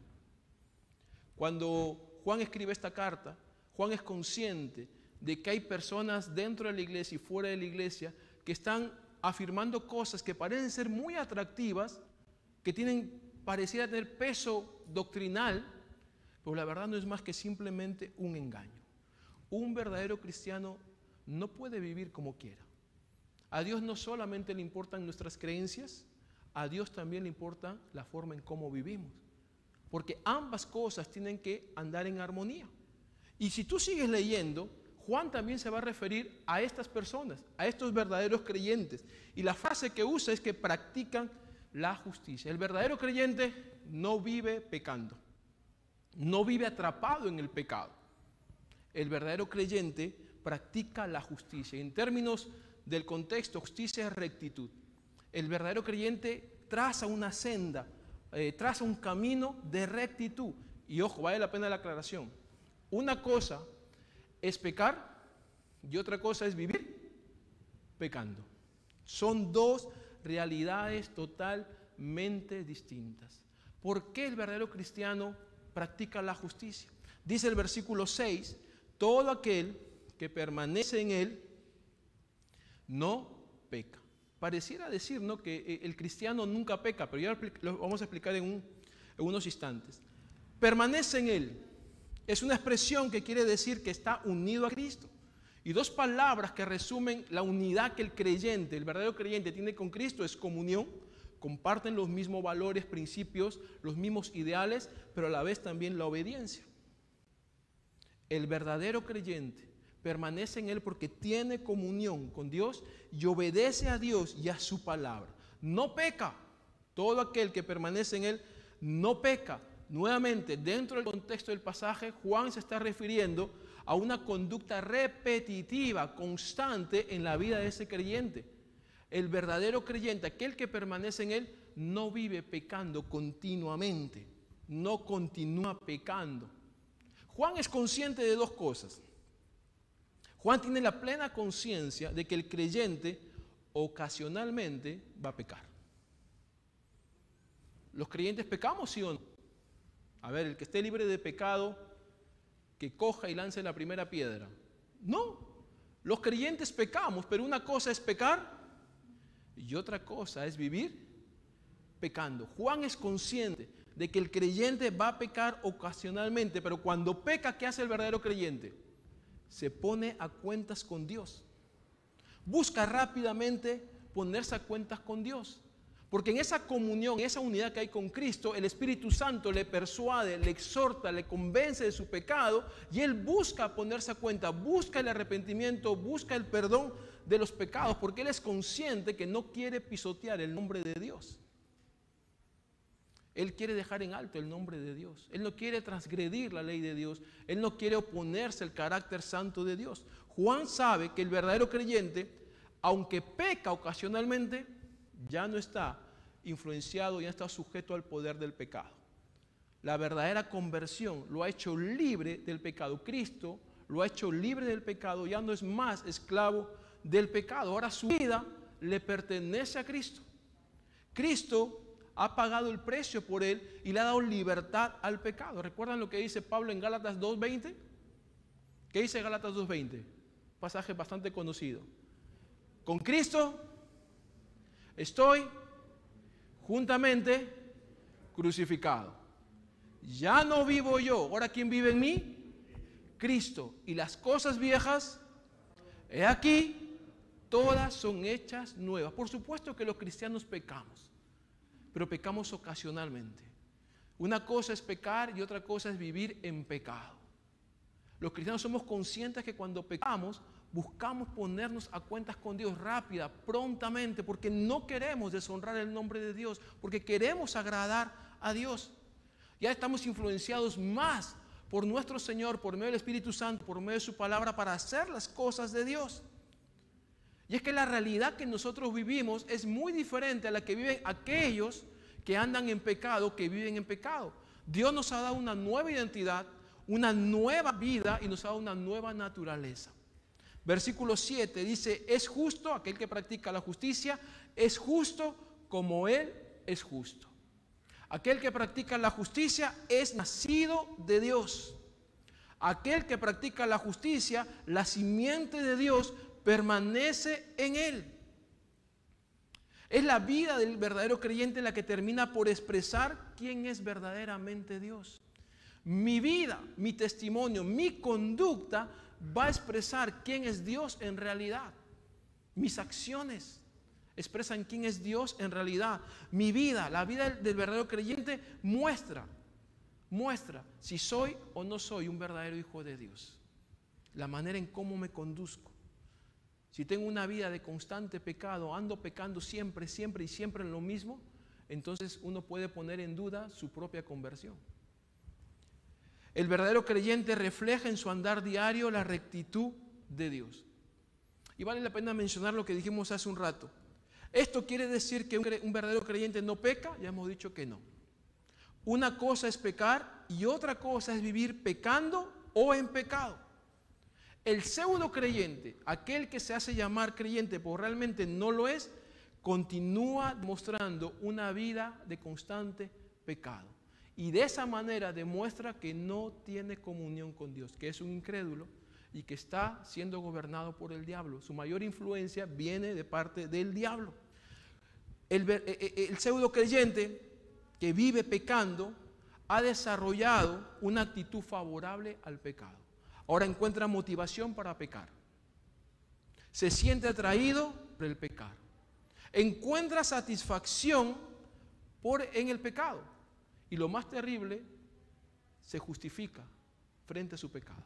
Cuando Juan escribe esta carta, Juan es consciente de que hay personas dentro de la iglesia y fuera de la iglesia que están afirmando cosas que parecen ser muy atractivas, que pareciera tener peso doctrinal, pero la verdad no es más que simplemente un engaño. Un verdadero cristiano no puede vivir como quiera. A Dios no solamente le importan nuestras creencias, a Dios también le importa la forma en cómo vivimos. Porque ambas cosas tienen que andar en armonía. Y si tú sigues leyendo, Juan también se va a referir a estas personas, a estos verdaderos creyentes. Y la frase que usa es que practican la justicia. El verdadero creyente no vive pecando, no vive atrapado en el pecado. El verdadero creyente practica la justicia. En términos del contexto, justicia es rectitud. El verdadero creyente traza una senda, traza un camino de rectitud. Y ojo, vale la pena la aclaración. Una cosa es pecar y otra cosa es vivir pecando. Son dos realidades totalmente distintas. ¿Por qué el verdadero cristiano practica la justicia? Dice el versículo 6, todo aquel que permanece en él no peca. Pareciera decir, ¿no?, que el cristiano nunca peca, pero ya lo vamos a explicar en unos instantes. Permanece en él. Es una expresión que quiere decir que está unido a Cristo. Y dos palabras que resumen la unidad que el creyente, el verdadero creyente, tiene con Cristo es comunión. Comparten los mismos valores, principios, los mismos ideales, pero a la vez también la obediencia. El verdadero creyente permanece en Él porque tiene comunión con Dios y obedece a Dios y a su palabra. No peca. Todo aquel que permanece en Él no peca. Nuevamente, dentro del contexto del pasaje, Juan se está refiriendo a una conducta repetitiva, constante en la vida de ese creyente. El verdadero creyente, aquel que permanece en Él, no vive pecando continuamente, no continúa pecando. Juan es consciente de dos cosas. Juan tiene la plena conciencia de que el creyente ocasionalmente va a pecar. ¿Los creyentes pecamos, sí o no? A ver, el que esté libre de pecado, que coja y lance la primera piedra. No, los creyentes pecamos, pero una cosa es pecar y otra cosa es vivir pecando. Juan es consciente de que el creyente va a pecar ocasionalmente, pero cuando peca, ¿qué hace el verdadero creyente? Se pone a cuentas con Dios. Busca rápidamente ponerse a cuentas con Dios. Porque en esa comunión, en esa unidad que hay con Cristo, el Espíritu Santo le persuade, le exhorta, le convence de su pecado y él busca ponerse a cuenta, busca el arrepentimiento, busca el perdón de los pecados, porque él es consciente que no quiere pisotear el nombre de Dios. Él quiere dejar en alto el nombre de Dios. Él no quiere transgredir la ley de Dios. Él no quiere oponerse al carácter santo de Dios. Juan sabe que el verdadero creyente, aunque peca ocasionalmente, ya no está influenciado, ya está sujeto al poder del pecado. La verdadera conversión lo ha hecho libre del pecado. Cristo lo ha hecho libre del pecado, ya no es más esclavo del pecado. Ahora su vida le pertenece a Cristo. Cristo ha pagado el precio por él y le ha dado libertad al pecado. ¿Recuerdan lo que dice Pablo en Gálatas 2:20? ¿Qué dice Gálatas 2:20? Pasaje bastante conocido. Con Cristo estoy juntamente crucificado. Ya no vivo yo, ahora ¿quién vive en mí? Cristo. Y las cosas viejas, he aquí, todas son hechas nuevas. Por supuesto que los cristianos pecamos, pero pecamos ocasionalmente. Una cosa es pecar y otra cosa es vivir en pecado. Los cristianos somos conscientes que cuando pecamos, buscamos ponernos a cuentas con Dios rápida, prontamente, porque no queremos deshonrar el nombre de Dios, porque queremos agradar a Dios. Ya estamos influenciados más por nuestro Señor, por medio del Espíritu Santo, por medio de su palabra, para hacer las cosas de Dios. Y es que la realidad que nosotros vivimos es muy diferente a la que viven aquellos que andan en pecado, que viven en pecado. Dios nos ha dado una nueva identidad, una nueva vida y nos ha dado una nueva naturaleza. Versículo 7 dice, es justo aquel que practica la justicia, es justo como Él es justo. Aquel que practica la justicia es nacido de Dios. Aquel que practica la justicia, la simiente de Dios permanece en él. Es la vida del verdadero creyente la que termina por expresar quién es verdaderamente Dios. Mi vida, mi testimonio, mi conducta va a expresar quién es Dios en realidad. Mis acciones expresan quién es Dios en realidad. Mi vida, la vida del verdadero creyente muestra si soy o no soy un verdadero hijo de Dios. La manera en cómo me conduzco. Si tengo una vida de constante pecado, ando pecando siempre en lo mismo, entonces uno puede poner en duda su propia conversión. El verdadero creyente refleja en su andar diario la rectitud de Dios. Y vale la pena mencionar lo que dijimos hace un rato. ¿Esto quiere decir que un verdadero creyente no peca? Ya hemos dicho que no. Una cosa es pecar y otra cosa es vivir pecando o en pecado. El pseudo creyente, aquel que se hace llamar creyente pero realmente no lo es, continúa mostrando una vida de constante pecado. Y de esa manera demuestra que no tiene comunión con Dios, que es un incrédulo y que está siendo gobernado por el diablo. Su mayor influencia viene de parte del diablo. El pseudo creyente que vive pecando ha desarrollado una actitud favorable al pecado. Ahora encuentra motivación para pecar. Se siente atraído por el pecar. Encuentra satisfacción en el pecado. Y lo más terrible, se justifica frente a su pecado.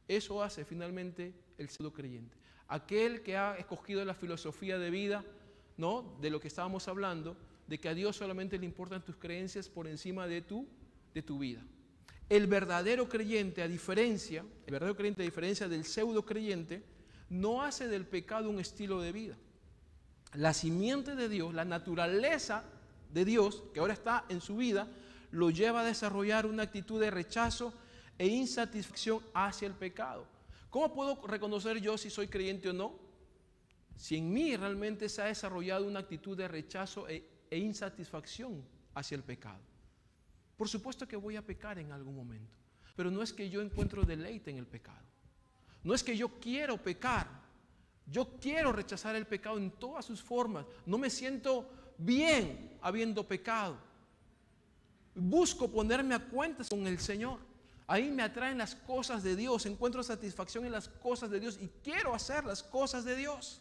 Eso hace finalmente el pseudo creyente. Aquel que ha escogido la filosofía de vida, ¿no?, de lo que estábamos hablando, de que a Dios solamente le importan tus creencias por encima de tu vida. El verdadero creyente, a diferencia del pseudo creyente, no hace del pecado un estilo de vida. La simiente de Dios, la naturaleza de Dios, que ahora está en su vida, lo lleva a desarrollar una actitud de rechazo e insatisfacción hacia el pecado. ¿Cómo puedo reconocer yo si soy creyente o no? Si en mí realmente se ha desarrollado una actitud de rechazo e insatisfacción hacia el pecado. Por supuesto que voy a pecar en algún momento, pero no es que yo encuentro deleite en el pecado. No es que yo quiero pecar. Yo quiero rechazar el pecado en todas sus formas. No me siento bien habiendo pecado. Busco ponerme a cuentas con el Señor. Ahí me atraen las cosas de Dios, encuentro satisfacción en las cosas de Dios y quiero hacer las cosas de Dios.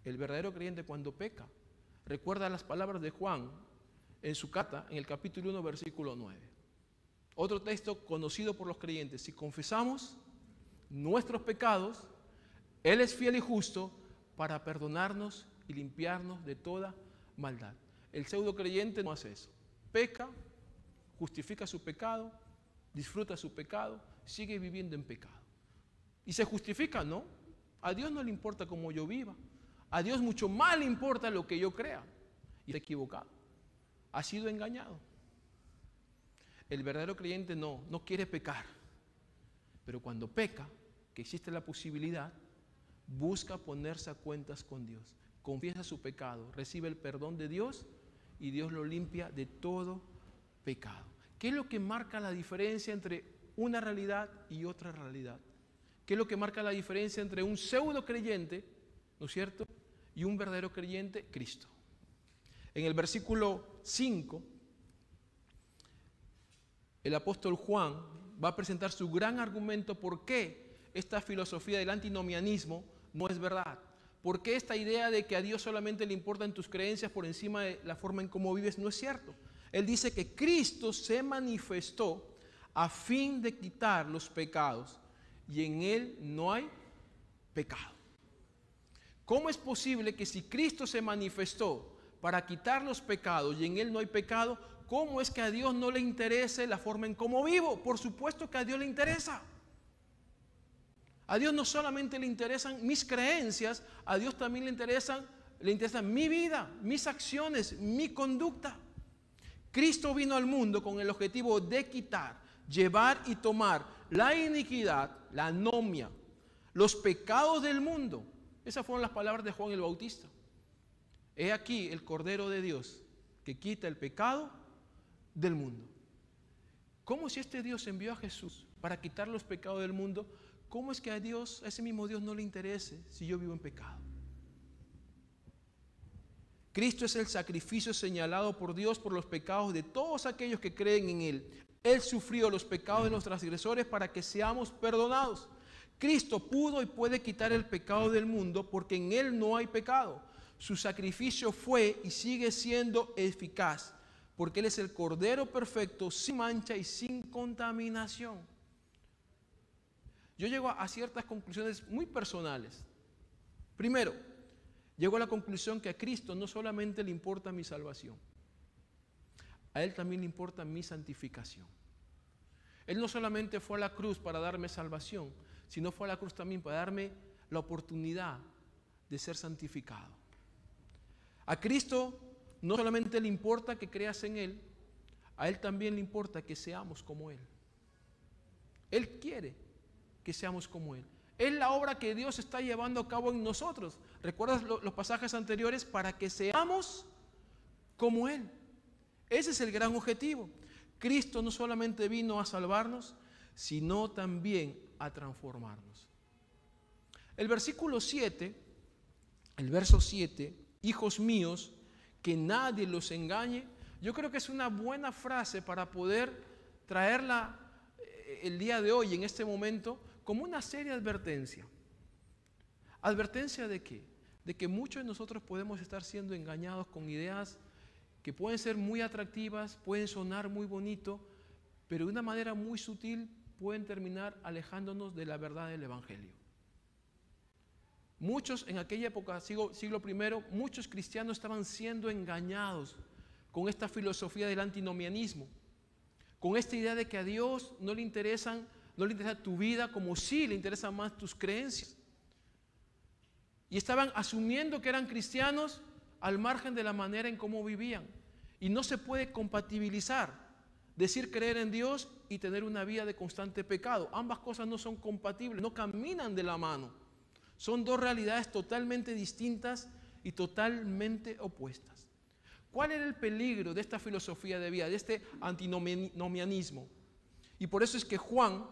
El verdadero creyente cuando peca, recuerda las palabras de Juan en su carta, en el capítulo 1, versículo 9. Otro texto conocido por los creyentes: si confesamos nuestros pecados, Él es fiel y justo para perdonarnos y limpiarnos de toda maldad. El pseudo creyente no hace eso. Peca, justifica su pecado, disfruta su pecado, sigue viviendo en pecado. ¿Y se justifica? No. A Dios no le importa cómo yo viva. A Dios mucho más le importa lo que yo crea. Y está equivocado. Ha sido engañado. El verdadero creyente no quiere pecar. Pero cuando peca, que existe la posibilidad, busca ponerse a cuentas con Dios. Confiesa su pecado, recibe el perdón de Dios y Dios lo limpia de todo pecado. ¿Qué es lo que marca la diferencia entre una realidad y otra realidad? ¿Qué es lo que marca la diferencia entre un pseudo creyente, ¿no es cierto?, y un verdadero creyente, Cristo. En el versículo 5, el apóstol Juan va a presentar su gran argumento por qué esta filosofía del antinomianismo no es verdad. ¿Por qué esta idea de que a Dios solamente le importan tus creencias por encima de la forma en cómo vives no es cierto? Él dice que Cristo se manifestó a fin de quitar los pecados y en Él no hay pecado. ¿Cómo es posible que si Cristo se manifestó para quitar los pecados y en Él no hay pecado, cómo es que a Dios no le interese la forma en cómo vivo? Por supuesto que a Dios le interesa. A Dios no solamente le interesan mis creencias, a Dios también le interesa mi vida, mis acciones, mi conducta. Cristo vino al mundo con el objetivo de quitar, llevar y tomar la iniquidad, la anomia, los pecados del mundo. Esas fueron las palabras de Juan el Bautista. He aquí el Cordero de Dios que quita el pecado del mundo. ¿Cómo si este Dios envió a Jesús para quitar los pecados del mundo? ¿Cómo es que a Dios, a ese mismo Dios no le interese si yo vivo en pecado? Cristo es el sacrificio señalado por Dios por los pecados de todos aquellos que creen en Él. Él sufrió los pecados de los transgresores para que seamos perdonados. Cristo pudo y puede quitar el pecado del mundo porque en Él no hay pecado. Su sacrificio fue y sigue siendo eficaz porque Él es el Cordero perfecto, sin mancha y sin contaminación. Yo llego a ciertas conclusiones muy personales. Primero, llego a la conclusión que a Cristo no solamente le importa mi salvación, a Él también le importa mi santificación. Él no solamente fue a la cruz para darme salvación, sino fue a la cruz también para darme la oportunidad de ser santificado. A Cristo no solamente le importa que creas en Él, a Él también le importa que seamos como Él. Él quiere que seamos como Él. Es la obra que Dios está llevando a cabo en nosotros. ¿Recuerdas los pasajes anteriores? Para que seamos como Él. Ese es el gran objetivo. Cristo no solamente vino a salvarnos, sino también a transformarnos. El versículo 7, el verso 7, hijos míos, que nadie los engañe. Yo creo que es una buena frase para poder traerla el día de hoy, en este momento, como una seria advertencia. ¿Advertencia de qué? De que muchos de nosotros podemos estar siendo engañados con ideas que pueden ser muy atractivas, pueden sonar muy bonito, pero de una manera muy sutil pueden terminar alejándonos de la verdad del Evangelio. Muchos en aquella época, siglo I, muchos cristianos estaban siendo engañados con esta filosofía del antinomianismo, con esta idea de que a Dios no le interesa tu vida como si le interesan más tus creencias. Y estaban asumiendo que eran cristianos al margen de la manera en cómo vivían. Y no se puede compatibilizar decir creer en Dios y tener una vida de constante pecado. Ambas cosas no son compatibles, no caminan de la mano. Son dos realidades totalmente distintas y totalmente opuestas. ¿Cuál era el peligro de esta filosofía de vida, de este antinomianismo? Y por eso es que Juan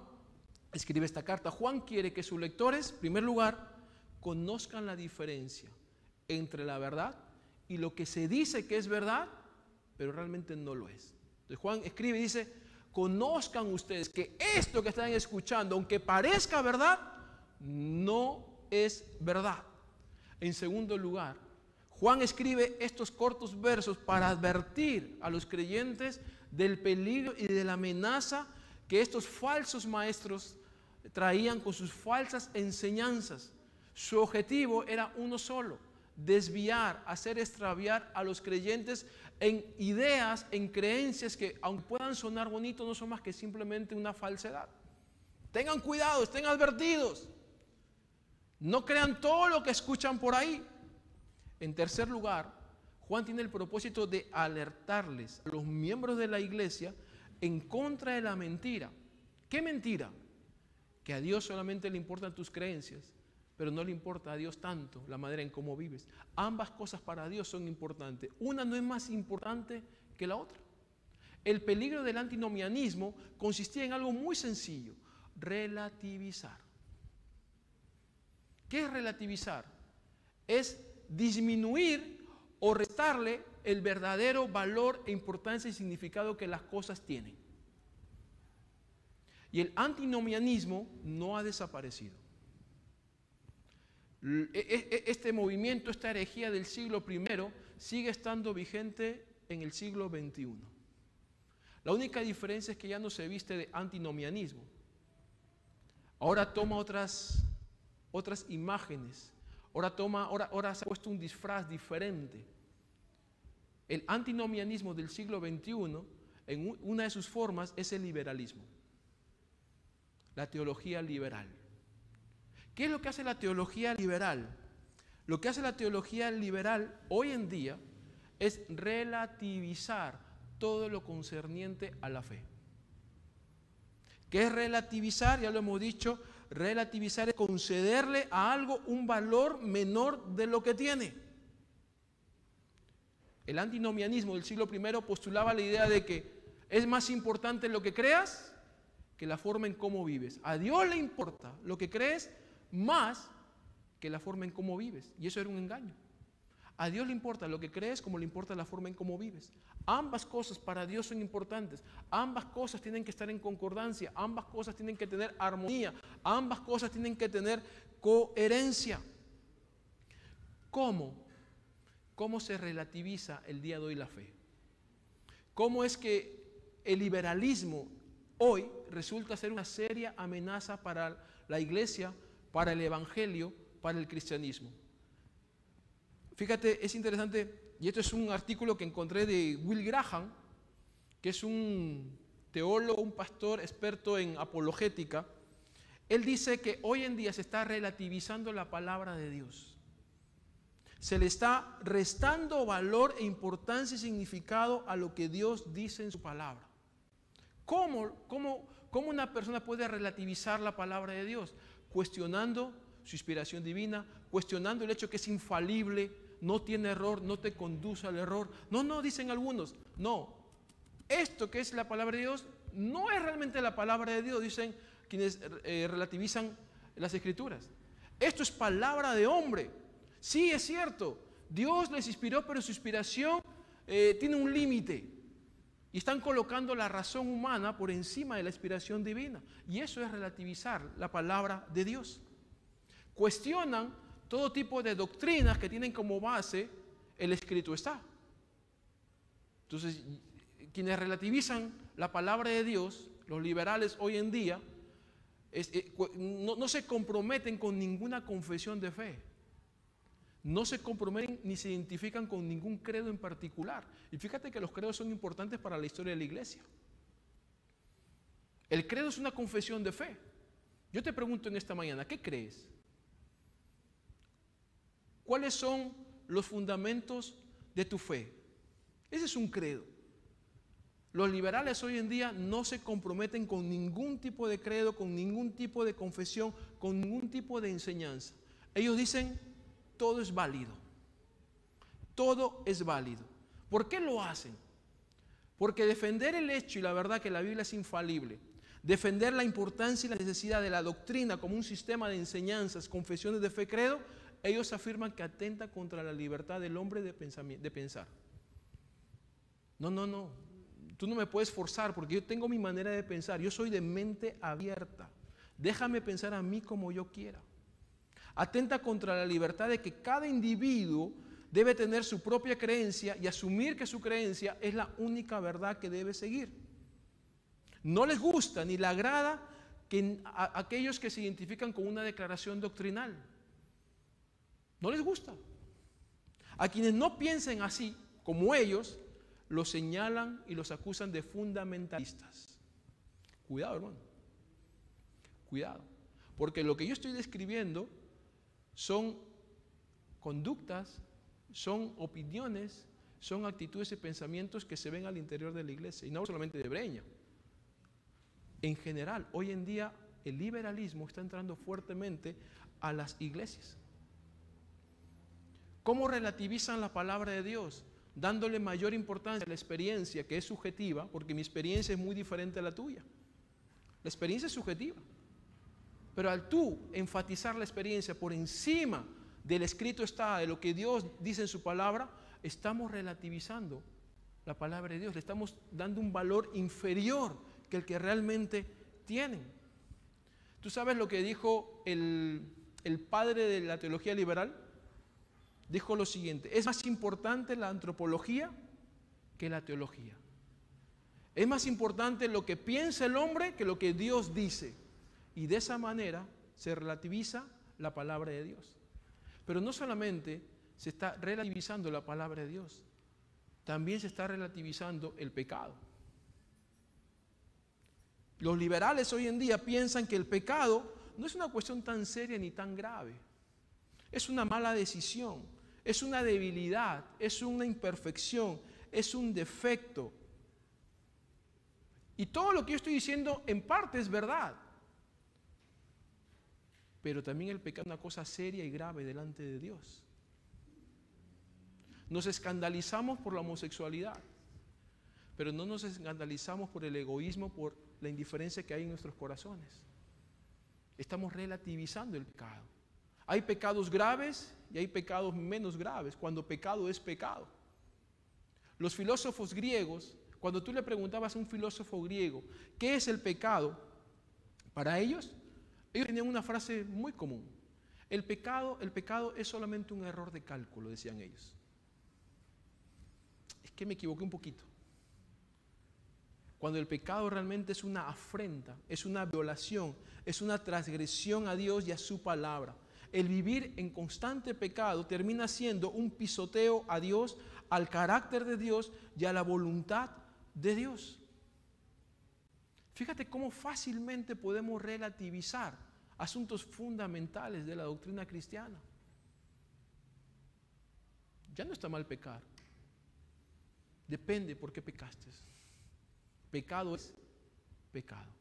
escribe esta carta. Juan quiere que sus lectores, en primer lugar, conozcan la diferencia entre la verdad y lo que se dice que es verdad, pero realmente no lo es. Entonces Juan escribe y dice, conozcan ustedes que esto que están escuchando, aunque parezca verdad, no es verdad. En segundo lugar, Juan escribe estos cortos versos para advertir a los creyentes del peligro y de la amenaza que estos falsos maestros traían con sus falsas enseñanzas. Su objetivo era uno solo: desviar, hacer extraviar a los creyentes en ideas, en creencias que, aunque puedan sonar bonitos, no son más que simplemente una falsedad. Tengan cuidado, estén advertidos. No crean todo lo que escuchan por ahí. En tercer lugar, Juan tiene el propósito de alertarles a los miembros de la iglesia en contra de la mentira. ¿Qué mentira? Que a Dios solamente le importan tus creencias, pero no le importa a Dios tanto la manera en cómo vives. Ambas cosas para Dios son importantes. Una no es más importante que la otra. El peligro del antinomianismo consistía en algo muy sencillo: relativizar. ¿Qué es relativizar? Es disminuir o restarle el verdadero valor e importancia y significado que las cosas tienen. Y el antinomianismo no ha desaparecido. Este movimiento, esta herejía del siglo I sigue estando vigente en el siglo XXI. La única diferencia es que ya no se viste de antinomianismo. Ahora toma otras imágenes. Ahora se ha puesto un disfraz diferente. El antinomianismo del siglo XXI, en una de sus formas, es el liberalismo. La teología liberal. ¿Qué es lo que hace la teología liberal? Lo que hace la teología liberal hoy en día es relativizar todo lo concerniente a la fe. ¿Qué es relativizar? Ya lo hemos dicho, relativizar es concederle a algo un valor menor de lo que tiene. El antinomianismo del siglo I postulaba la idea de que es más importante lo que creas que la forma en cómo vives. A Dios le importa lo que crees más que la forma en cómo vives. Y eso era un engaño. A Dios le importa lo que crees como le importa la forma en cómo vives. Ambas cosas para Dios son importantes. Ambas cosas tienen que estar en concordancia. Ambas cosas tienen que tener armonía. Ambas cosas tienen que tener coherencia. ¿Cómo? ¿Cómo se relativiza el día de hoy la fe? ¿Cómo es que el liberalismo hoy resulta ser una seria amenaza para la iglesia, para el evangelio, para el cristianismo? Fíjate, es interesante, y esto es un artículo que encontré de Will Graham, que es un teólogo, un pastor experto en apologética. Él dice que hoy en día se está relativizando la palabra de Dios. Se le está restando valor e importancia y significado a lo que Dios dice en su palabra. ¿Cómo una persona puede relativizar la palabra de Dios? Cuestionando su inspiración divina, cuestionando el hecho que es infalible, no tiene error, no te conduce al error. No, dicen algunos. No, esto que es la palabra de Dios no es realmente la palabra de Dios, dicen quienes relativizan las Escrituras. Esto es palabra de hombre. Sí, es cierto, Dios les inspiró, pero su inspiración tiene un límite. Y están colocando la razón humana por encima de la inspiración divina. Y eso es relativizar la palabra de Dios. Cuestionan todo tipo de doctrinas que tienen como base el escrito está. Entonces, quienes relativizan la palabra de Dios, los liberales hoy en día, no se comprometen con ninguna confesión de fe. No se comprometen ni se identifican con ningún credo en particular. Y fíjate que los credos son importantes para la historia de la iglesia. El credo es una confesión de fe. Yo te pregunto en esta mañana, ¿qué crees? ¿Cuáles son los fundamentos de tu fe? Ese es un credo. Los liberales hoy en día no se comprometen con ningún tipo de credo, con ningún tipo de confesión, con ningún tipo de enseñanza. Ellos dicen, todo es válido. Todo es válido. ¿Por qué lo hacen? Porque defender el hecho y la verdad que la Biblia es infalible, defender la importancia y la necesidad de la doctrina como un sistema de enseñanzas, confesiones de fe, credo, ellos afirman que atenta contra la libertad del hombre de pensar. No. Tú no me puedes forzar porque yo tengo mi manera de pensar. Yo soy de mente abierta. Déjame pensar a mí como yo quiera. Atenta contra la libertad de que cada individuo debe tener su propia creencia y asumir que su creencia es la única verdad que debe seguir. No les gusta ni le agrada que a aquellos que se identifican con una declaración doctrinal. No les gusta. A quienes no piensen así, como ellos, los señalan y los acusan de fundamentalistas. Cuidado, hermano. Cuidado. Porque lo que yo estoy describiendo son conductas, son opiniones, son actitudes y pensamientos que se ven al interior de la iglesia. Y no solamente de Breña. En general, hoy en día el liberalismo está entrando fuertemente a las iglesias. ¿Cómo relativizan la palabra de Dios? Dándole mayor importancia a la experiencia, que es subjetiva, porque mi experiencia es muy diferente a la tuya. La experiencia es subjetiva. Pero al tú enfatizar la experiencia por encima del escrito está, de lo que Dios dice en su palabra, estamos relativizando la palabra de Dios. Le estamos dando un valor inferior que el que realmente tienen. ¿Tú sabes lo que dijo el padre de la teología liberal? Dijo lo siguiente: es más importante la antropología que la teología. Es más importante lo que piensa el hombre que lo que Dios dice. Y de esa manera se relativiza la palabra de Dios. Pero no solamente se está relativizando la palabra de Dios, también se está relativizando el pecado. Los liberales hoy en día piensan que el pecado no es una cuestión tan seria ni tan grave. Es una mala decisión, es una debilidad, es una imperfección, es un defecto. Y todo lo que yo estoy diciendo en parte es verdad. Pero también el pecado es una cosa seria y grave delante de Dios. Nos escandalizamos por la homosexualidad, pero no nos escandalizamos por el egoísmo, por la indiferencia que hay en nuestros corazones. Estamos relativizando el pecado. Hay pecados graves y hay pecados menos graves, cuando pecado es pecado. Los filósofos griegos, cuando tú le preguntabas a un filósofo griego, ¿qué es el pecado? Para ellos tenían una frase muy común. El pecado es solamente un error de cálculo, decían ellos. Es que me equivoqué un poquito. Cuando el pecado realmente es una afrenta, es una violación, es una transgresión a Dios y a su palabra. El vivir en constante pecado termina siendo un pisoteo a Dios, al carácter de Dios y a la voluntad de Dios. Fíjate cómo fácilmente podemos relativizar asuntos fundamentales de la doctrina cristiana. Ya no está mal pecar. Depende por qué pecaste. Pecado es pecado.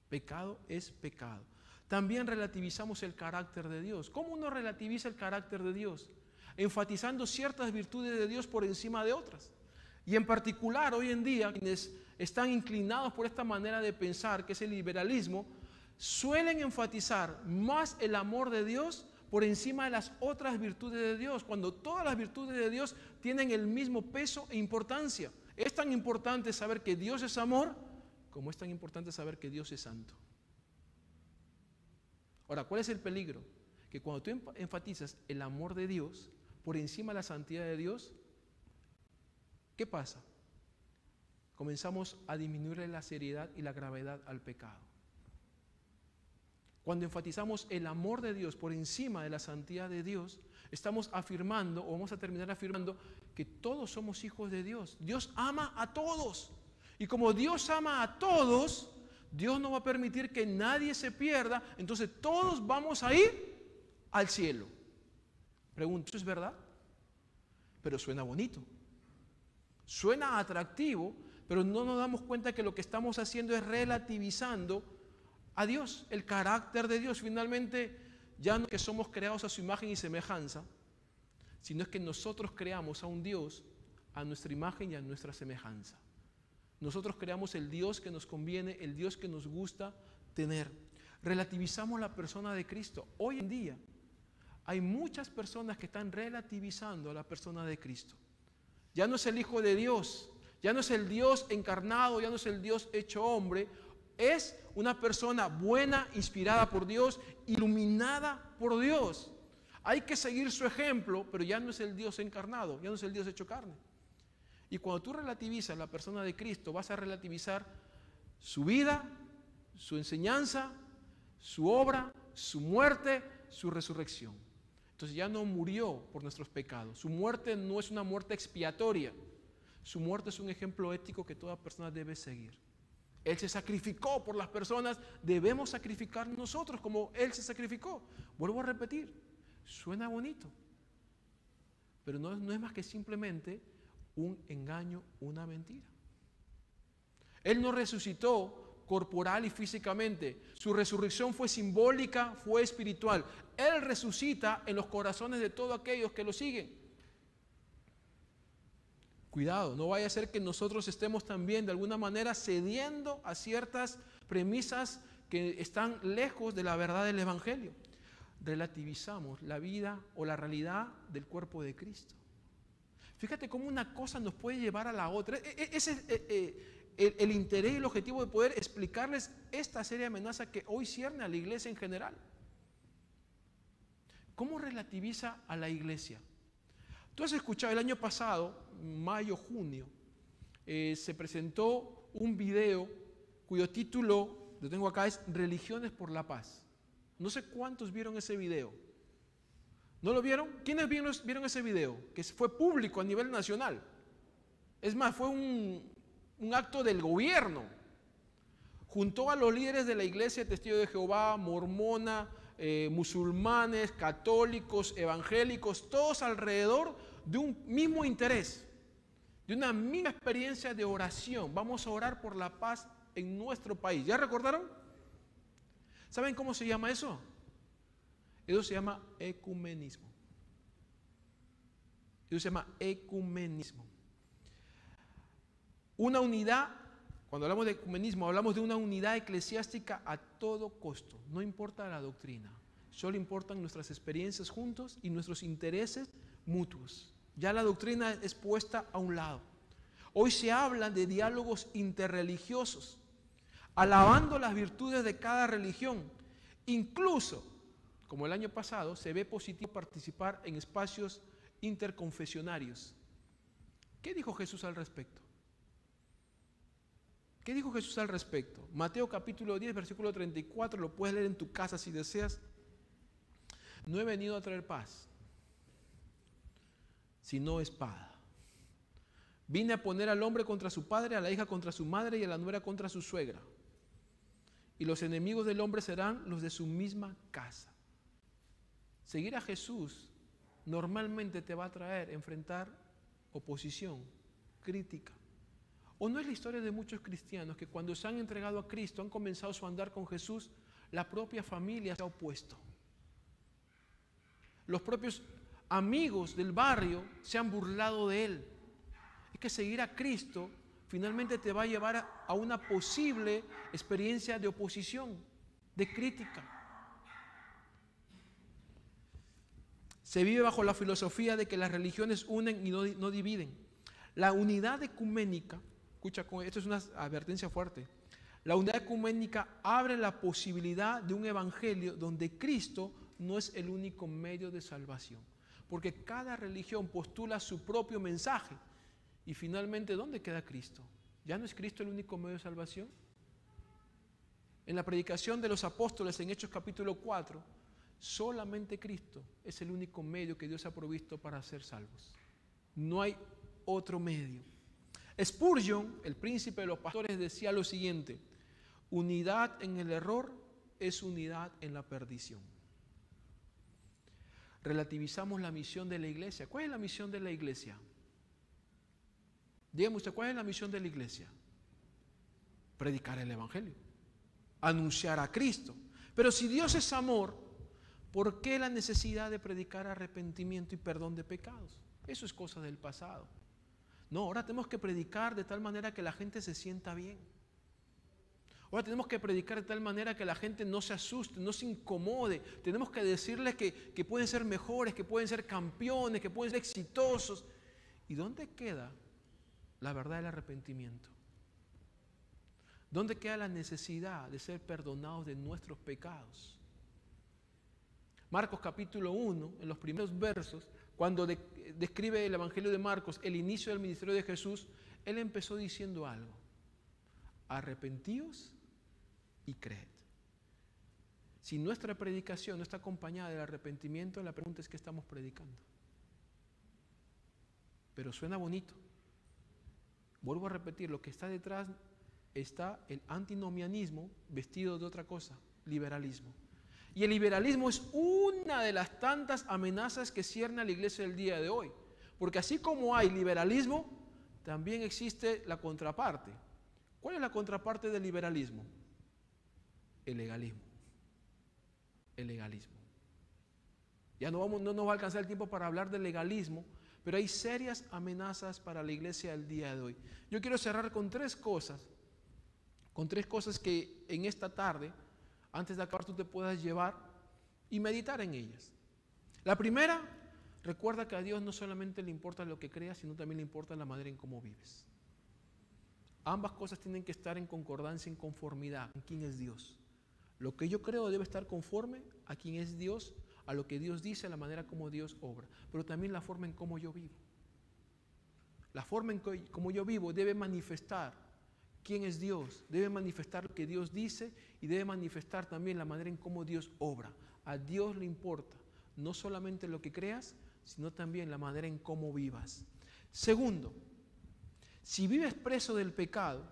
Pecado es pecado. También relativizamos el carácter de Dios. ¿Cómo uno relativiza el carácter de Dios? Enfatizando ciertas virtudes de Dios por encima de otras. Y en particular hoy en día, quienes están inclinados por esta manera de pensar, que es el liberalismo, suelen enfatizar más el amor de Dios por encima de las otras virtudes de Dios, cuando todas las virtudes de Dios tienen el mismo peso e importancia. Es tan importante saber que Dios es amor, como es tan importante saber que Dios es santo. Ahora, ¿cuál es el peligro? Que cuando tú enfatizas el amor de Dios por encima de la santidad de Dios, ¿qué pasa? Comenzamos a disminuirle la seriedad y la gravedad al pecado. Cuando enfatizamos el amor de Dios por encima de la santidad de Dios, estamos afirmando, o vamos a terminar afirmando, que todos somos hijos de Dios. Dios ama a todos. Y como Dios ama a todos, Dios no va a permitir que nadie se pierda, entonces todos vamos a ir al cielo. Pregunto, ¿eso es verdad? Pero suena bonito. Suena atractivo, pero no nos damos cuenta que lo que estamos haciendo es relativizando a Dios, el carácter de Dios. Finalmente, ya no es que somos creados a su imagen y semejanza, sino es que nosotros creamos a un Dios a nuestra imagen y a nuestra semejanza. Nosotros creamos el Dios que nos conviene, el Dios que nos gusta tener. Relativizamos la persona de Cristo. Hoy en día hay muchas personas que están relativizando a la persona de Cristo. Ya no es el Hijo de Dios, ya no es el Dios encarnado, ya no es el Dios hecho hombre. Es una persona buena, inspirada por Dios, iluminada por Dios. Hay que seguir su ejemplo, pero ya no es el Dios encarnado, ya no es el Dios hecho carne. Y cuando tú relativizas la persona de Cristo, vas a relativizar su vida, su enseñanza, su obra, su muerte, su resurrección. Entonces ya no murió por nuestros pecados. Su muerte no es una muerte expiatoria. Su muerte es un ejemplo ético que toda persona debe seguir. Él se sacrificó por las personas, debemos sacrificar nosotros como Él se sacrificó. Vuelvo a repetir, suena bonito, pero no es más que simplemente un engaño, una mentira. Él no resucitó corporal y físicamente. Su resurrección fue simbólica, fue espiritual. Él resucita en los corazones de todos aquellos que lo siguen. Cuidado, no vaya a ser que nosotros estemos también de alguna manera cediendo a ciertas premisas que están lejos de la verdad del Evangelio. relativizamos la vida o la realidad del cuerpo de Cristo. Fíjate cómo una cosa nos puede llevar a la otra. Ese es el interés y el objetivo de poder explicarles esta seria amenaza que hoy cierne a la iglesia en general. ¿Cómo relativiza a la iglesia? Tú has escuchado el año pasado, mayo, junio, se presentó un video cuyo título, lo tengo acá, es Religiones por la Paz. No sé cuántos vieron ese video. ¿No lo vieron? ¿Quiénes vieron ese video? Que fue público a nivel nacional. Es más, fue un acto del gobierno. Juntó a los líderes de la iglesia, Testigos de Jehová, mormona, musulmanes, católicos, evangélicos, todos alrededor de un mismo interés, de una misma experiencia de oración. Vamos a orar por la paz en nuestro país. ¿Ya recordaron? ¿Saben cómo se llama eso? Eso se llama ecumenismo. Eso se llama ecumenismo. Una unidad, cuando hablamos de ecumenismo, hablamos de una unidad eclesiástica a todo costo. No importa la doctrina, solo importan nuestras experiencias juntos y nuestros intereses mutuos. Ya la doctrina es puesta a un lado. Hoy se habla de diálogos interreligiosos, alabando las virtudes de cada religión. Incluso, como el año pasado, se ve positivo participar en espacios interconfesionarios. ¿Qué dijo Jesús al respecto? ¿Qué dijo Jesús al respecto? Mateo capítulo 10, versículo 34, lo puedes leer en tu casa si deseas. No he venido a traer paz, sino espada. Vine a poner al hombre contra su padre, a la hija contra su madre y a la nuera contra su suegra. Y los enemigos del hombre serán los de su misma casa. Seguir a Jesús normalmente te va a traer enfrentar oposición, crítica. ¿O no es la historia de muchos cristianos que cuando se han entregado a Cristo, han comenzado su andar con Jesús, la propia familia se ha opuesto? Los propios amigos del barrio se han burlado de él. Es que seguir a Cristo finalmente te va a llevar a una posible experiencia de oposición, de crítica. Se vive bajo la filosofía de que las religiones unen y no dividen. La unidad ecuménica, escucha, esto es una advertencia fuerte. La unidad ecuménica abre la posibilidad de un evangelio donde Cristo no es el único medio de salvación. Porque cada religión postula su propio mensaje. Y finalmente, ¿dónde queda Cristo? ¿Ya no es Cristo el único medio de salvación? En la predicación de los apóstoles en Hechos capítulo 4, solamente Cristo es el único medio que Dios ha provisto para ser salvos. No hay otro medio. Spurgeon, el príncipe de los pastores, decía lo siguiente: unidad en el error es unidad en la perdición. Relativizamos la misión de la iglesia. ¿Cuál es la misión de la iglesia? Dígame usted, ¿cuál es la misión de la iglesia? Predicar el evangelio, anunciar a Cristo. Pero si Dios es amor, ¿por qué la necesidad de predicar arrepentimiento y perdón de pecados? Eso es cosa del pasado. No, ahora tenemos que predicar de tal manera que la gente se sienta bien. Ahora tenemos que predicar de tal manera que la gente no se asuste, no se incomode. Tenemos que decirles que pueden ser mejores, que pueden ser campeones, que pueden ser exitosos. ¿Y dónde queda la verdad del arrepentimiento? ¿Dónde queda la necesidad de ser perdonados de nuestros pecados? Marcos capítulo 1, en los primeros versos, cuando describe el Evangelio de Marcos, el inicio del ministerio de Jesús, él empezó diciendo algo: arrepentíos y creed. Si nuestra predicación no está acompañada del arrepentimiento, la pregunta es: ¿qué estamos predicando? Pero suena bonito. Vuelvo a repetir, lo que está detrás está el antinomianismo vestido de otra cosa: liberalismo. Y el liberalismo es una de las tantas amenazas que cierne a la iglesia del día de hoy. Porque así como hay liberalismo, también existe la contraparte. ¿Cuál es la contraparte del liberalismo? El legalismo. El legalismo. Ya no nos va a alcanzar el tiempo para hablar del legalismo, pero hay serias amenazas para la iglesia del día de hoy. Yo quiero cerrar con tres cosas que en esta tarde, antes de acabar, tú te puedas llevar y meditar en ellas. La primera, recuerda que a Dios no solamente le importa lo que creas, sino también le importa la manera en cómo vives. Ambas cosas tienen que estar en concordancia, en conformidad en quién es Dios. Lo que yo creo debe estar conforme a quién es Dios, a lo que Dios dice, a la manera como Dios obra, pero también la forma en cómo yo vivo. La forma en cómo yo vivo debe manifestar quién es Dios, debe manifestar lo que Dios dice y debe manifestar también la manera en cómo Dios obra. A Dios le importa no solamente lo que creas, sino también la manera en cómo vivas. Segundo, si vives preso del pecado,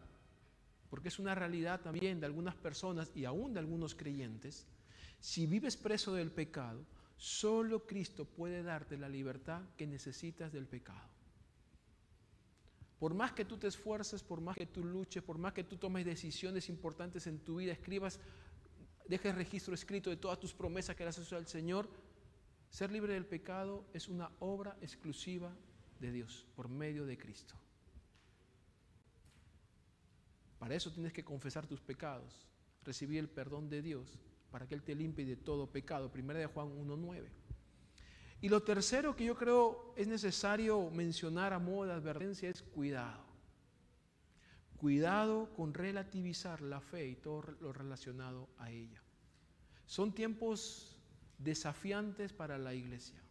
porque es una realidad también de algunas personas y aún de algunos creyentes, si vives preso del pecado, solo Cristo puede darte la libertad que necesitas del pecado. Por más que tú te esfuerces, por más que tú luches, por más que tú tomes decisiones importantes en tu vida, escribas, dejes registro escrito de todas tus promesas que le has hecho al Señor, ser libre del pecado es una obra exclusiva de Dios, por medio de Cristo. Para eso tienes que confesar tus pecados, recibir el perdón de Dios, para que Él te limpie de todo pecado. 1 Juan 1:9. Y lo tercero que yo creo es necesario mencionar a modo de advertencia es cuidado. Cuidado con relativizar la fe y todo lo relacionado a ella. Son tiempos desafiantes para la iglesia.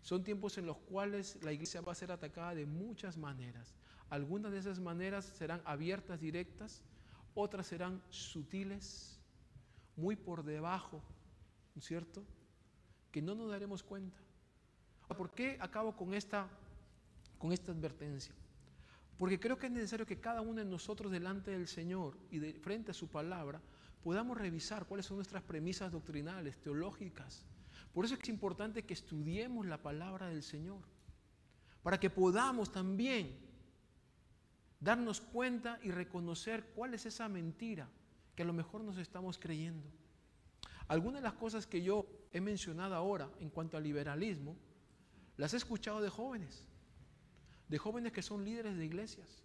Son tiempos en los cuales la iglesia va a ser atacada de muchas maneras. Algunas de esas maneras serán abiertas, directas, otras serán sutiles, muy por debajo, ¿no es cierto?, que no nos daremos cuenta. ¿Por qué acabo con esta advertencia? Porque creo que es necesario que cada uno de nosotros delante del Señor y de frente a su palabra podamos revisar cuáles son nuestras premisas doctrinales, teológicas. Por eso es importante que estudiemos la palabra del Señor, para que podamos también darnos cuenta y reconocer cuál es esa mentira que a lo mejor nos estamos creyendo. Algunas de las cosas que yo he mencionado ahora en cuanto al liberalismo, las he escuchado de jóvenes que son líderes de iglesias,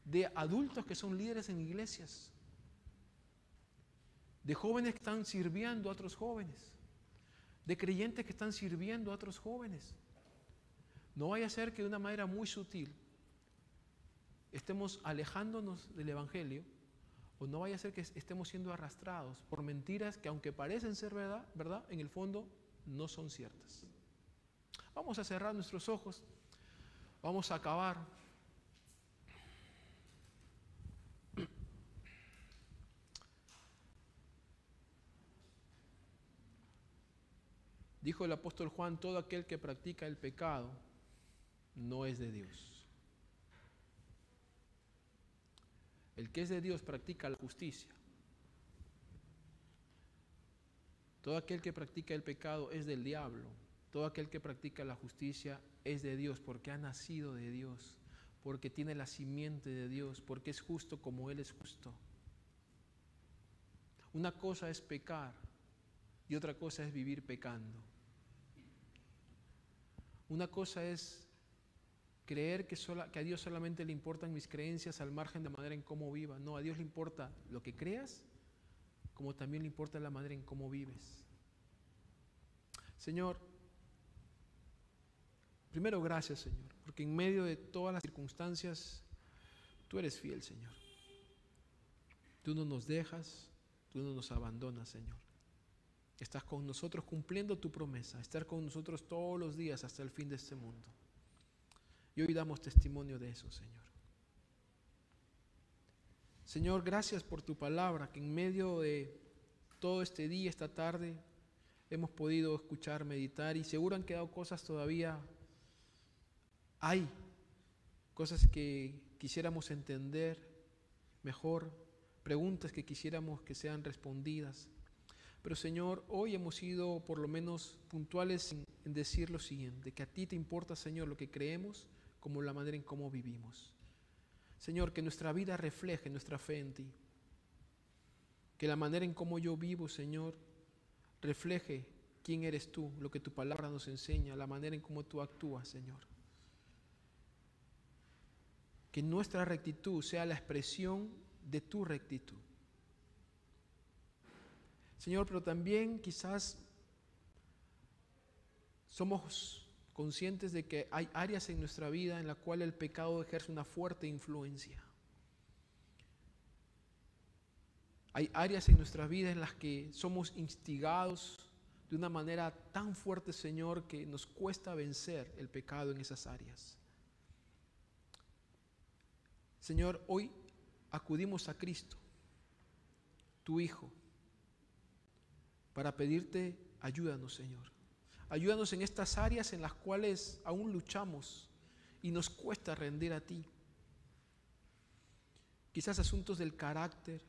de adultos que son líderes en iglesias, de jóvenes que están sirviendo a otros jóvenes, de creyentes que están sirviendo a otros jóvenes. No vaya a ser que de una manera muy sutil estemos alejándonos del Evangelio, o no vaya a ser que estemos siendo arrastrados por mentiras que, aunque parecen ser verdad, en el fondo no son ciertas. Vamos a cerrar nuestros ojos, vamos a acabar. Dijo el apóstol Juan: todo aquel que practica el pecado no es de Dios. El que es de Dios practica la justicia. Todo aquel que practica el pecado es del diablo. Todo aquel que practica la justicia es de Dios, porque ha nacido de Dios, porque tiene la simiente de Dios, porque es justo como Él es justo. Una cosa es pecar y otra cosa es vivir pecando. Una cosa es creer que a Dios solamente le importan mis creencias al margen de la manera en cómo viva. No, a Dios le importa lo que creas, como también le importa la manera en cómo vives. Señor, primero gracias, Señor, porque en medio de todas las circunstancias tú eres fiel, Señor. Tú no nos dejas, tú no nos abandonas, Señor. Estás con nosotros cumpliendo tu promesa, estar con nosotros todos los días hasta el fin de este mundo. Y hoy damos testimonio de eso, Señor. Señor, gracias por tu palabra, que en medio de todo este día, esta tarde, hemos podido escuchar, meditar, y seguro han quedado cosas todavía. Hay cosas que quisiéramos entender mejor, preguntas que quisiéramos que sean respondidas. Pero Señor, hoy hemos sido por lo menos puntuales en decir lo siguiente: que a ti te importa, Señor, lo que creemos como la manera en cómo vivimos. Señor, que nuestra vida refleje nuestra fe en ti. Que la manera en cómo yo vivo, Señor, refleje quién eres tú, lo que tu palabra nos enseña, la manera en cómo tú actúas, Señor. Que nuestra rectitud sea la expresión de tu rectitud. Señor, pero también quizás somos conscientes de que hay áreas en nuestra vida en las cuales el pecado ejerce una fuerte influencia. Hay áreas en nuestra vida en las que somos instigados de una manera tan fuerte, Señor, que nos cuesta vencer el pecado en esas áreas. Señor, hoy acudimos a Cristo, tu Hijo, para pedirte, ayúdanos, Señor. Ayúdanos en estas áreas en las cuales aún luchamos y nos cuesta rendir a ti. Quizás asuntos del carácter,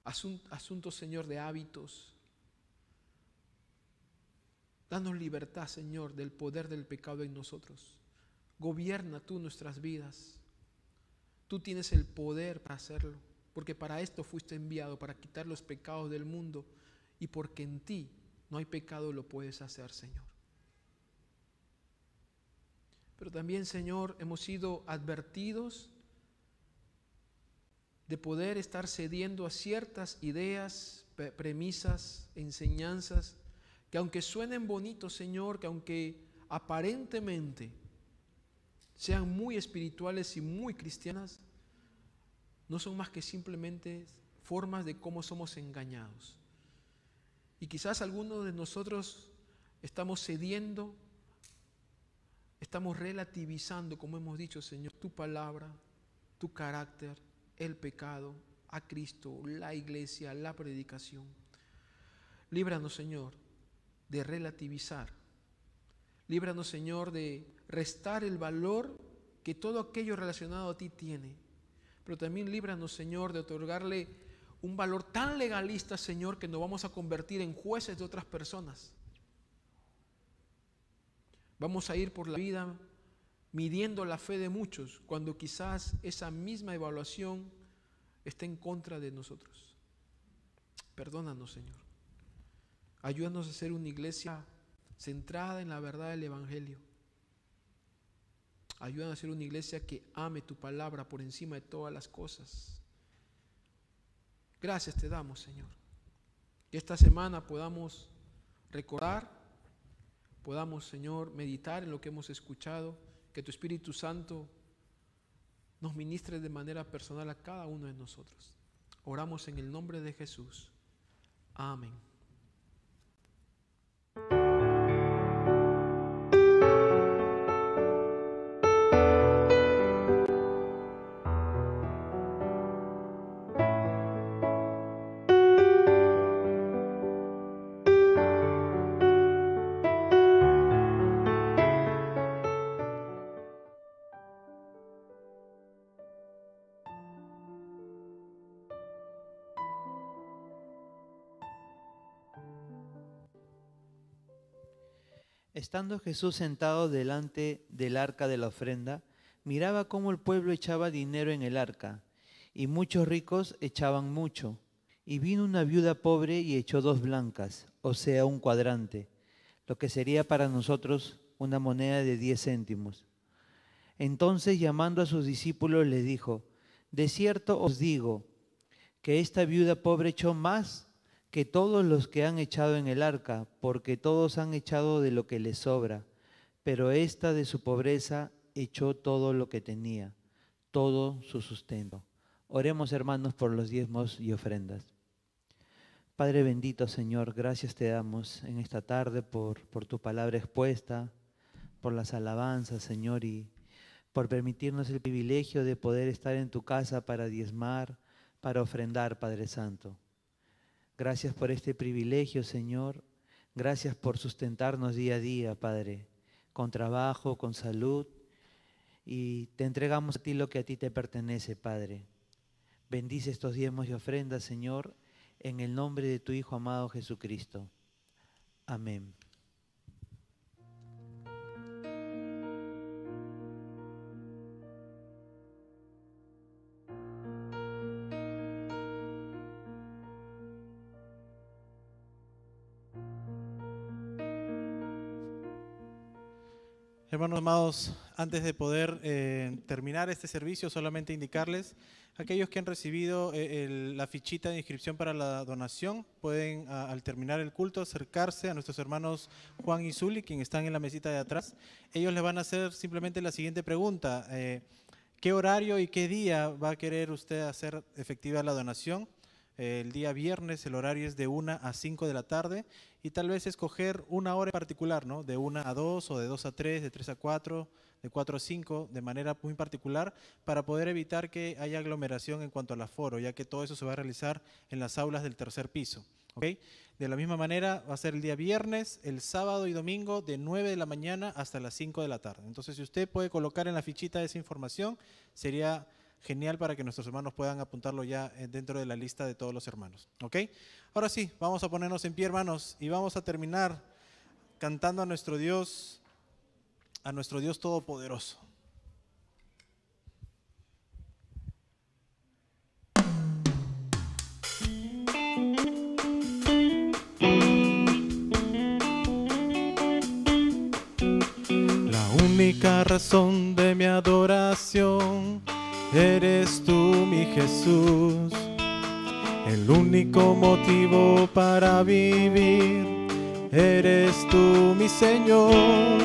asuntos, Señor, de hábitos. Danos libertad, Señor, del poder del pecado en nosotros. Gobierna tú nuestras vidas. Tú tienes el poder para hacerlo, porque para esto fuiste enviado, para quitar los pecados del mundo, y porque en ti no hay pecado, lo puedes hacer, Señor. Pero también, Señor, hemos sido advertidos de poder estar cediendo a ciertas ideas, premisas, enseñanzas, que aunque suenen bonitos, Señor, que aunque aparentemente sean muy espirituales y muy cristianas, no son más que simplemente formas de cómo somos engañados. Y quizás algunos de nosotros estamos cediendo, estamos relativizando, como hemos dicho, Señor, tu palabra, tu carácter, el pecado, a Cristo, la iglesia, la predicación. Líbranos, Señor, de relativizar. Líbranos, Señor, de restar el valor que todo aquello relacionado a ti tiene. Pero también líbranos, Señor, de otorgarle un valor tan legalista, Señor, que nos vamos a convertir en jueces de otras personas. Vamos a ir por la vida midiendo la fe de muchos, cuando quizás esa misma evaluación esté en contra de nosotros. Perdónanos, Señor. Ayúdanos a ser una iglesia centrada en la verdad del Evangelio. Ayúdanos a ser una iglesia que ame tu palabra por encima de todas las cosas. Gracias te damos, Señor. Que esta semana podamos recordar, podamos, Señor, meditar en lo que hemos escuchado, que tu Espíritu Santo nos ministre de manera personal a cada uno de nosotros. Oramos en el nombre de Jesús. Amén. Estando Jesús sentado delante del arca de la ofrenda, miraba cómo el pueblo echaba dinero en el arca, y muchos ricos echaban mucho. Y vino una viuda pobre y echó 2 blancas, o sea, un cuadrante, lo que sería para nosotros una moneda de 10 céntimos. Entonces, llamando a sus discípulos, les dijo: de cierto os digo, que esta viuda pobre echó más que todos los que han echado en el arca, porque todos han echado de lo que les sobra, pero esta de su pobreza echó todo lo que tenía, todo su sustento. Oremos, hermanos, por los diezmos y ofrendas. Padre bendito, Señor, gracias te damos en esta tarde por tu palabra expuesta, por las alabanzas, Señor, y por permitirnos el privilegio de poder estar en tu casa para diezmar, para ofrendar, Padre Santo. Gracias por este privilegio, Señor. Gracias por sustentarnos día a día, Padre, con trabajo, con salud. Y te entregamos a ti lo que a ti te pertenece, Padre. Bendice estos diezmos y ofrendas, Señor, en el nombre de tu Hijo amado Jesucristo. Amén. Hermanos amados, antes de poder terminar este servicio, solamente indicarles, aquellos que han recibido la fichita de inscripción para la donación, pueden al terminar el culto acercarse a nuestros hermanos Juan y Zuli, quienes están en la mesita de atrás. Ellos les van a hacer simplemente la siguiente pregunta: ¿qué horario y qué día va a querer usted hacer efectiva la donación? El día viernes el horario es de 1 a 5 de la tarde y tal vez escoger una hora en particular, ¿no? De 1 a 2 o de 2 a 3, de 3 a 4, de 4 a 5, de manera muy particular para poder evitar que haya aglomeración en cuanto al aforo, ya que todo eso se va a realizar en las aulas del tercer piso. ¿Okay? De la misma manera va a ser el día viernes, el sábado y domingo de 9 de la mañana hasta las 5 de la tarde. Entonces, si usted puede colocar en la fichita esa información, sería genial para que nuestros hermanos puedan apuntarlo ya dentro de la lista de todos los hermanos. ¿Ok? Ahora sí, vamos a ponernos en pie, hermanos, y vamos a terminar cantando a nuestro Dios Todopoderoso. La única razón de mi adoración eres tú, mi Jesús. El único motivo para vivir eres tú, mi Señor.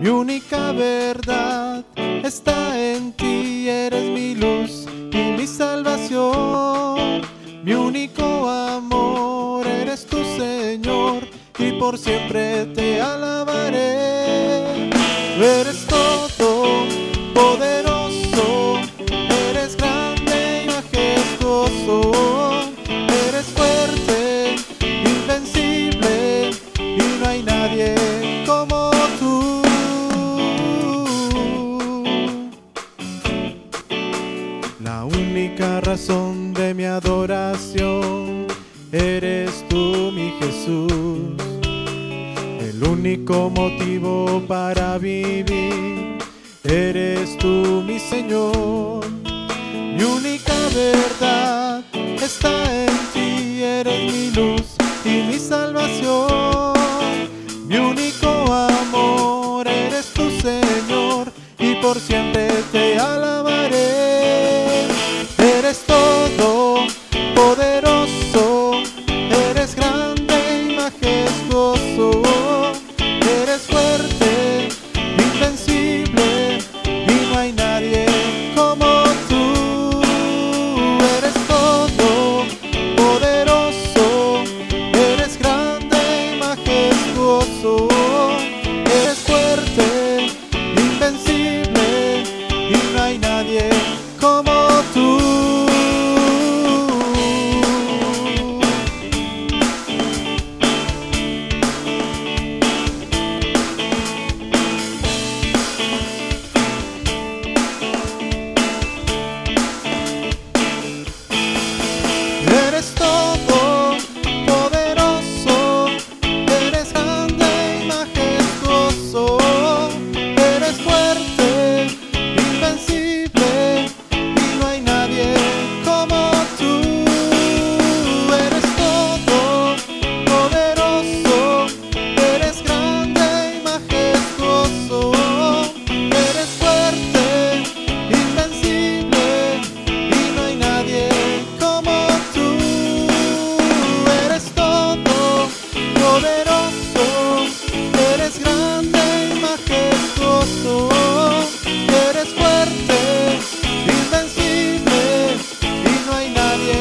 Mi única verdad está en ti, eres mi luz y mi salvación. Mi único amor eres tu Señor y por siempre te alabaré. Eres todo poderoso, eres grande y majestuoso, eres fuerte, invencible y no hay nadie como tú. La única razón de mi adoración eres tú, mi Jesús. El único motivo para vivir eres tú, mi Señor. Mi única verdad está en ti, eres mi luz y mi salvación. Mi único amor eres tu Señor y por siempre te alabaré. Eres todo poderoso, eres grande y majestuoso, eres fuerte, invencible y no hay nadie como tú. Eres todo poderoso, eres grande y majestuoso, eres fuerte, invencible y no hay nadie como tú. Eres todo poderoso, eres grande y majestuoso, eres fuerte, invencible y no hay nadie como tú. Eres todo poderoso, eres grande y majestuoso, eres fuerte, invencible y no hay nadie como tú. Eres todo poderoso, eres grande y majestuoso, eres fuerte, invencible y no hay nadie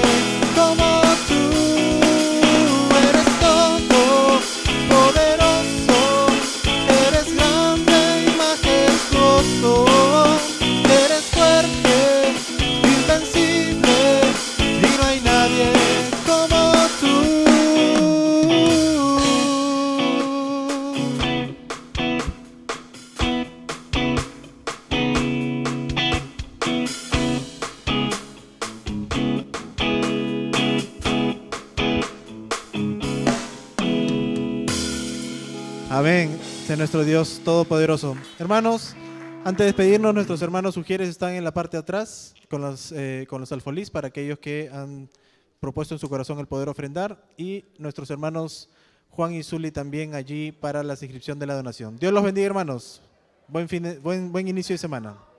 como tú. Eres todo poderoso, eres grande y majestuoso, eres fuerte, invencible y no hay nadie como tú. Amén, sea nuestro Dios Todopoderoso. Hermanos, antes de despedirnos, nuestros hermanos Ujieres están en la parte de atrás con los alfolís para aquellos que han propuesto en su corazón el poder ofrendar, y nuestros hermanos Juan y Zuli también allí para la inscripción de la donación. Dios los bendiga, hermanos. Buen inicio de semana.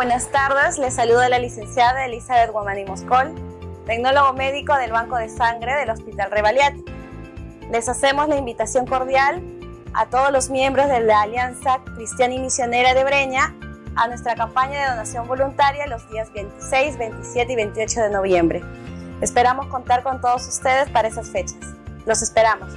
buenas tardes. Les saluda la licenciada Elizabeth Guamani Moscol, tecnólogo médico del Banco de Sangre del Hospital Rebagliati. Les hacemos la invitación cordial a todos los miembros de la Alianza Cristiana y Misionera de Breña a nuestra campaña de donación voluntaria los días 26, 27 y 28 de noviembre. Esperamos contar con todos ustedes para esas fechas. Los esperamos.